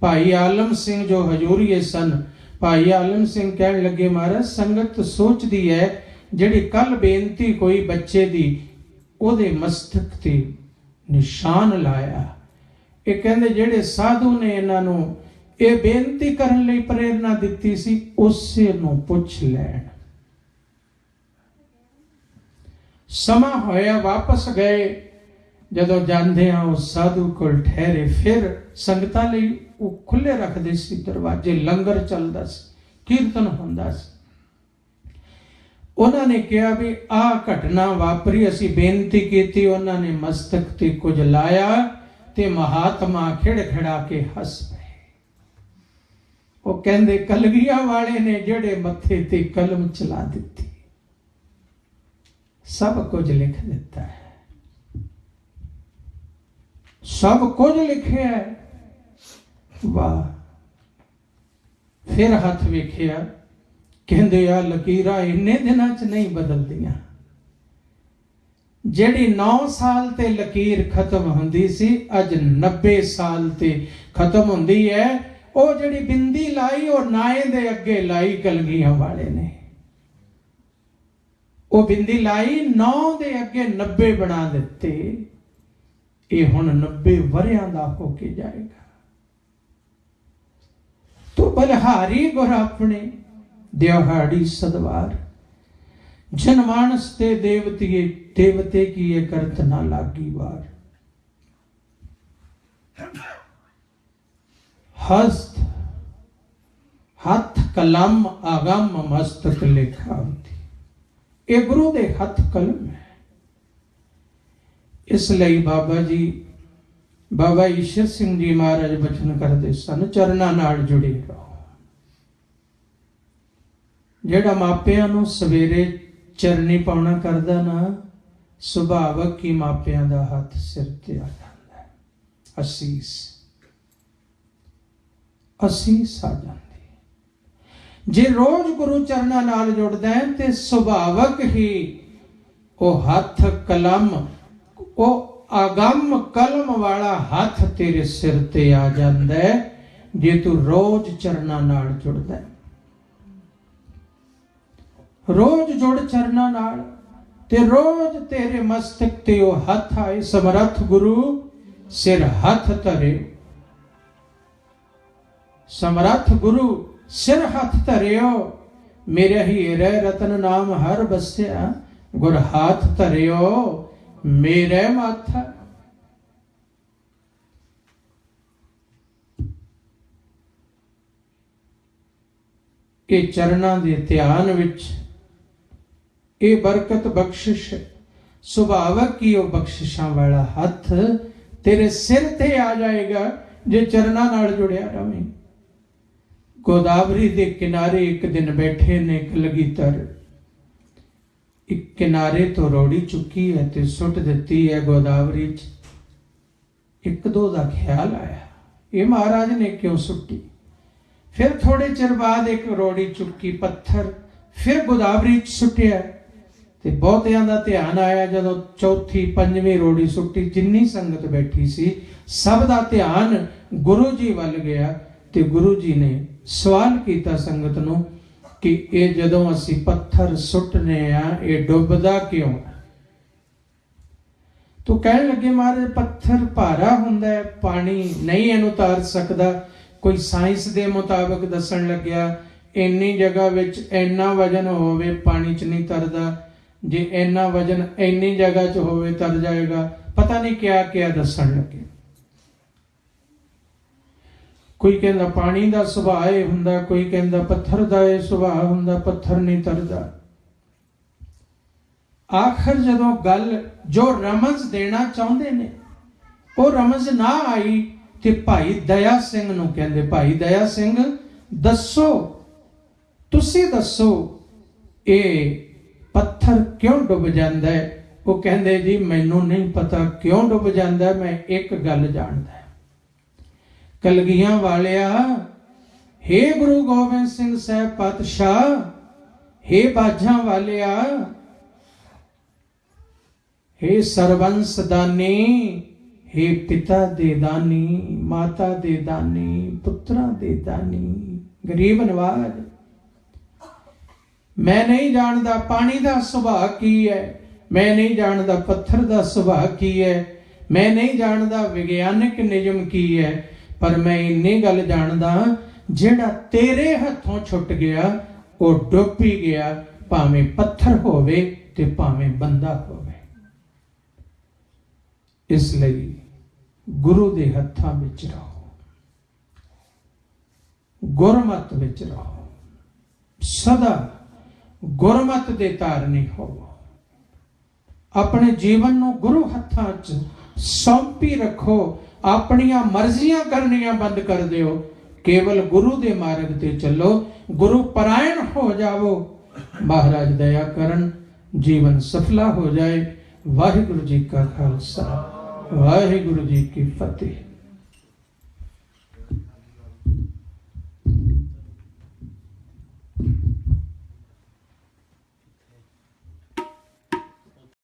ਭਾਈ ਆਲਮ ਸਿੰਘ ਜੋ ਹਜੂਰੀਏ ਸਨ, ਭਾਈ ਆਲਮ ਸਿੰਘ ਕਹਿਣ ਲੱਗੇ, ਮਹਾਰਾਜ ਸੰਗਤ ਸੋਚਦੀ ਹੈ ਜਿਹੜੀ ਕੱਲ ਬੇਨਤੀ ਹੋਈ ਬੱਚੇ ਦੀ, ਉਹਦੇ ਮਸਤਕ ਤੇ ਨਿਸ਼ਾਨ ਲਾਇਆ। ਇਹ ਕਹਿੰਦੇ ਜਿਹੜੇ ਸਾਧੂ ਨੇ ਇਹਨਾਂ ਨੂੰ ਇਹ ਬੇਨਤੀ ਕਰਨ ਲਈ ਪ੍ਰੇਰਨਾ ਦਿੱਤੀ ਸੀ, ਉਸੇ ਨੂੰ ਪੁੱਛ ਲੈਣ। ਸਮਾਂ ਹੋਇਆ, ਵਾਪਸ ਗਏ। ਜਦੋਂ ਜਾਂਦੇ ਆ ਉਸ ਸਾਧੂ ਕੋਲ ਠਹਿਰੇ। ਫਿਰ ਸੰਗਤਾਂ ਲਈ ਉਹ ਖੁੱਲੇ ਰੱਖਦੇ ਸੀ ਦਰਵਾਜ਼ੇ, ਲੰਗਰ ਚੱਲਦਾ ਸੀ, ਕੀਰਤਨ ਹੁੰਦਾ ਸੀ। ਉਹਨਾਂ ਨੇ ਕਿਹਾ ਵੀ ਆਹ ਘਟਨਾ ਵਾਪਰੀ, ਅਸੀਂ ਬੇਨਤੀ ਕੀਤੀ, ਉਹਨਾਂ ਨੇ ਮਸਤਕ ਤੇ ਕੁਝ ਲਾਇਆ ਤੇ ਮਹਾਤਮਾ ਖਿੜਖਿੜਾ ਕੇ ਹੱਸ ਪਏ। ਉਹ ਕਹਿੰਦੇ ਕਲਗੀਆਂ ਵਾਲੇ ਨੇ ਜਿਹੜੇ ਮੱਥੇ ਤੇ ਕਲਮ ਚਲਾ ਦਿੱਤੀ, ਸਭ ਕੁਝ ਲਿਖ ਦਿੱਤਾ ਹੈ, ਸਭ ਕੁਝ ਲਿਖਿਆ ਹੈ। ਵਾਹ! ਫਿਰ ਹੱਥ ਵੇਖਿਆ, ਕਹਿੰਦੇ ਆ ਲਕੀਰਾਂ ਇੰਨੇ ਦਿਨਾਂ 'ਚ ਨਹੀਂ ਬਦਲਦੀਆਂ। ਜਿਹੜੀ 9 ਸਾਲ ਤੇ ਲਕੀਰ ਖਤਮ ਹੁੰਦੀ ਸੀ, ਅੱਜ 90 ਸਾਲ ਤੇ ਖਤਮ ਹੁੰਦੀ ਹੈ। ਉਹ ਜਿਹੜੀ ਬਿੰਦੀ ਲਾਈ ਉਹ ਨਾਏ ਦੇ ਅੱਗੇ ਲਾਈ ਕਲਗੀਆਂ ਵਾਲੇ ਨੇ। ਉਹ ਬਿੰਦੀ ਲਾਈ 9 ਦੇ ਅੱਗੇ 90 ਬਣਾ ਦਿੱਤੇ। ਇਹ ਹੁਣ 90 ਵਰਿਆਂ ਦਾ ਹੋ ਕੇ ਜਾਏਗਾ। ਤੋ ਬਲਹਾਰੀ ਗੁਰ ਆਪਣੇ ਦਿਹਾੜੀ ਸਦਵਾਰ, ਜਨ ਮਾਨਸ ਤੇ ਦੇਵਤੇ ਕੀ ਇਹ ਕਰਤ ਨਾ ਲਾਗੀ ਵਾਰ। ਹਸਤ ਹੱਥ ਕਲਮ ਆਗਮ ਮਸਤਕ ਲਿਖਾ ਹੁੰਦੀ। ਇਹ ਗੁਰੂ ਦੇ ਹੱਥ ਕਲਮ ਹੈ। ਇਸ ਲਈ ਬਾਬਾ ਈਸ਼ਰ ਸਿੰਘ ਜੀ ਮਹਾਰਾਜ ਬਚਨ ਕਰਦੇ ਸਨ, ਚਰਨਾਂ ਨਾਲ ਜੁੜੇ ਰਹੋ। ਜਿਹੜਾ ਮਾਪਿਆਂ ਨੂੰ ਸਵੇਰੇ ਚਰਨੀ ਪਾਉਣਾ ਕਰਦਾ ਨਾ, ਸੁਭਾਵਕ ਹੀ ਮਾਪਿਆਂ ਦਾ ਹੱਥ ਸਿਰ ਤੇ ਆ ਜਾਂਦਾ ਹੈ। ਅਸੀਸ ਆ ਜਾਂਦੀ। ਜੇ ਰੋਜ਼ ਗੁਰੂ ਚਰਨਾਂ ਨਾਲ ਜੁੜਦਾ ਹੈ ਤੇ ਸੁਭਾਵਕ ਹੀ ਉਹ ਹੱਥ ਕਲਮ, ਉਹ ਆਗਮ ਕਲਮ ਵਾਲਾ ਹੱਥ ਤੇਰੇ ਸਿਰ ਤੇ ਆ ਜਾਂਦਾ ਹੈ, ਜੇ ਤੂੰ ਰੋਜ਼ ਚਰਨਾਂ ਨਾਲ ਜੁੜਦਾ ਹੈ। ਰੋਜ਼ ਜੁੜ ਚਰਨਾਂ ਨਾਲ ਤੇ ਰੋਜ਼ ਤੇਰੇ ਮਸਤਕ ਤੇ ਉਹ ਹੱਥ ਆਏ। ਸਮਰੱਥ ਗੁਰੂ ਸਿਰ ਹੱਥ ਧਰੇ, ਸਮਰੱਥ ਗੁਰੂ ਸਿਰ ਹੱਥ ਧਰਿਓ। ਮੇਰੇ ਹੀਰੇ ਰਤਨ ਨਾਮ ਹਰ ਬਸਿਆ, ਗੁਰ ਹੱਥ ਧਰਿਓ ਮੇਰੇ ਮਾਥਾ। ਇਹ ਚਰਨਾਂ ਦੇ ਧਿਆਨ ਵਿੱਚ ਇਹ ਬਰਕਤ ਬਖਸ਼ਿਸ਼ ਸੁਭਾਵਕ ਹੀ ਉਹ ਬਖਸ਼ਿਸ਼ਾਂ ਵਾਲਾ ਹੱਥ ਤੇਰੇ ਸਿਰ ਤੇ ਆ ਜਾਏਗਾ ਜੇ ਚਰਨਾਂ ਨਾਲ ਜੁੜਿਆ ਰਵੇਂ। ਗੋਦਾਵਰੀ ਦੇ ਕਿਨਾਰੇ ਇੱਕ ਦਿਨ ਬੈਠੇ ਨੇ ਕਲਗੀਧਰ। ਇੱਕ ਕਿਨਾਰੇ ਤੋਂ ਰੋੜੀ ਚੁੱਕੀ ਹੈ ਤੇ ਸੁੱਟ ਦਿੱਤੀ ਹੈ ਗੋਦਾਵਰੀ 'ਚ। ਇੱਕ ਦੋ ਦਾ ਖਿਆਲ ਆਇਆ, ਇਹ ਮਹਾਰਾਜ ਨੇ ਕਿਉਂ ਸੁੱਟੀ? ਫਿਰ ਥੋੜੇ ਚਿਰ ਬਾਅਦ ਇੱਕ ਰੋੜੀ ਚੁੱਕੀ, ਪੱਥਰ ਫਿਰ ਗੋਦਾਵਰੀ 'ਚ ਸੁੱਟਿਆ ਤੇ ਬਹੁਤਿਆਂ ਦਾ ਧਿਆਨ ਆਇਆ। ਜਦੋਂ ਚੌਥੀ ਪੰਜਵੀਂ ਰੋੜੀ ਸੁੱਟੀ, ਜਿੰਨੀ ਸੰਗਤ ਬੈਠੀ ਸੀ ਸਭ ਦਾ ਧਿਆਨ ਗੁਰੂ ਜੀ ਵੱਲ ਗਿਆ ਤੇ ਗੁਰੂ ਜੀ ਨੇ ਸਵਾਲ ਕੀਤਾ ਸੰਗਤ ਨੂੰ ਕਿ ਇਹ ਜਦੋਂ ਅਸੀਂ ਪੱਥਰ ਸੁੱਟਨੇ ਆ, ਇਹ ਡੁੱਬਦਾ ਕਿਉਂ? ਤੂੰ ਕਹਿਣ ਲੱਗੇ ਮਹਾਰਾਜ ਪੱਥਰ ਭਾਰਾ ਹੁੰਦਾ ਹੈ, ਪਾਣੀ ਨਹੀਂ ਇਹਨੂੰ ਉਤਾਰ ਸਕਦਾ। ਕੋਈ ਸਾਇੰਸ ਦੇ ਮੁਤਾਬਕ ਦੱਸਣ ਲੱਗਿਆ ਇੰਨੀ ਜਗ੍ਹਾ ਵਿੱਚ ਇੰਨਾ ਵਜਨ ਹੋਵੇ ਪਾਣੀ 'ਚ ਨਹੀਂ ਤਰਦਾ, ਜੇ ਇੰਨਾ ਵਜਨ ਇੰਨੀ ਜਗ੍ਹਾ 'ਚ ਹੋਵੇ ਤਰ ਜਾਏਗਾ। ਪਤਾ ਨਹੀਂ ਕਿਆ ਦੱਸਣ ਲੱਗੇ। ਕੋਈ ਕਹਿੰਦਾ ਪਾਣੀ ਦਾ ਸੁਭਾਅ ਇਹ ਹੁੰਦਾ, ਕੋਈ ਕਹਿੰਦਾ ਪੱਥਰ ਦਾ ਇਹ ਸੁਭਾਅ ਹੁੰਦਾ, ਪੱਥਰ ਨਹੀਂ ਤਰਦਾ। ਆਖਰ ਜਦੋਂ ਗੱਲ ਜੋ ਰਮਜ਼ ਦੇਣਾ ਚਾਹੁੰਦੇ ਨੇ ਉਹ ਰਮਜ਼ ਨਾ ਆਈ ਤੇ ਭਾਈ ਦਇਆ ਸਿੰਘ ਨੂੰ ਕਹਿੰਦੇ, ਭਾਈ ਦਇਆ ਸਿੰਘ ਦੱਸੋ, ਤੁਸੀਂ ਦੱਸੋ ਇਹ ਪੱਥਰ ਕਿਉਂ ਡੁੱਬ ਜਾਂਦਾ ਹੈ? ਉਹ ਕਹਿੰਦੇ ਜੀ ਮੈਨੂੰ ਨਹੀਂ ਪਤਾ ਕਿਉਂ ਡੁੱਬ ਜਾਂਦਾ, ਮੈਂ ਇੱਕ ਗੱਲ ਜਾਣਦਾ, ਕਲਗੀਆਂ ਵਾਲਿਆ, हे ਗੁਰੂ ਗੋਬਿੰਦ ਸਿੰਘ ਸਾਹਿਬ ਪਾਤਸ਼ਾਹ, हे ਬਾਝਾਂ ਵਾਲਿਆ, हे ਸਰਬੰਸ ਦਾਨੀ, हे ਪਿਤਾ ਦੇ ਦਾਨੀ, ਮਾਤਾ ਦੇ ਦਾਨੀ, ਪੁੱਤਰਾਂ ਦੇ ਦਾਨੀ, ਗਰੀਬ ਨਵਾਜ, ਮੈਂ ਨਹੀਂ ਜਾਣਦਾ ਪਾਣੀ ਦਾ ਸੁਭਾਅ ਕੀ ਹੈ, ਮੈਂ ਨਹੀਂ ਜਾਣਦਾ ਪੱਥਰ ਦਾ ਸੁਭਾਅ ਕੀ ਹੈ, ਮੈਂ ਨਹੀਂ ਜਾਣਦਾ ਵਿਗਿਆਨਿਕ ਨਿਯਮ ਕੀ ਹੈ, ਪਰ ਮੈਂ ਇੰਨੀ ਗੱਲ ਜਾਣਦਾ, ਜਿਹੜਾ ਤੇਰੇ ਹੱਥੋਂ ਛੁੱਟ ਗਿਆ ਉਹ ਡੁੱਬ ਹੀ ਗਿਆ, ਭਾਵੇਂ ਪੱਥਰ ਹੋਵੇ ਤੇ ਭਾਵੇਂ ਬੰਦਾ ਹੋਵੇ। ਇਸ ਲਈ ਗੁਰੂ ਦੇ ਹੱਥਾਂ ਵਿੱਚ ਰਹੋ, ਗੁਰਮਤ ਵਿੱਚ ਰਹੋ, ਸਦਾ ਗੁਰਮਤ ਦੇ ਧਾਰਨੀ ਹੋਵੋ, ਆਪਣੇ ਜੀਵਨ ਨੂੰ ਗੁਰੂ ਹੱਥਾਂ 'ਚ ਸੌਂਪੀ ਰੱਖੋ, ਆਪਣੀਆਂ ਮਰਜ਼ੀਆਂ ਕਰਨੀਆਂ ਬੰਦ ਕਰ ਦਿਓ, ਕੇਵਲ ਗੁਰੂ ਦੇ ਮਾਰਗ ਤੇ ਚੱਲੋ, ਗੁਰੂ ਪਰਾਇਣ ਹੋ ਜਾਵੋ, ਮਹਾਰਾਜ ਦਇਆ ਕਰਨ, ਜੀਵਨ ਸਫਲਾ ਹੋ ਜਾਏ। ਵਾਹਿਗੁਰੂ ਜੀ ਕਾ ਖਾਲਸਾ, ਵਾਹਿਗੁਰੂ ਜੀ ਕੀ ਫਤਿਹ।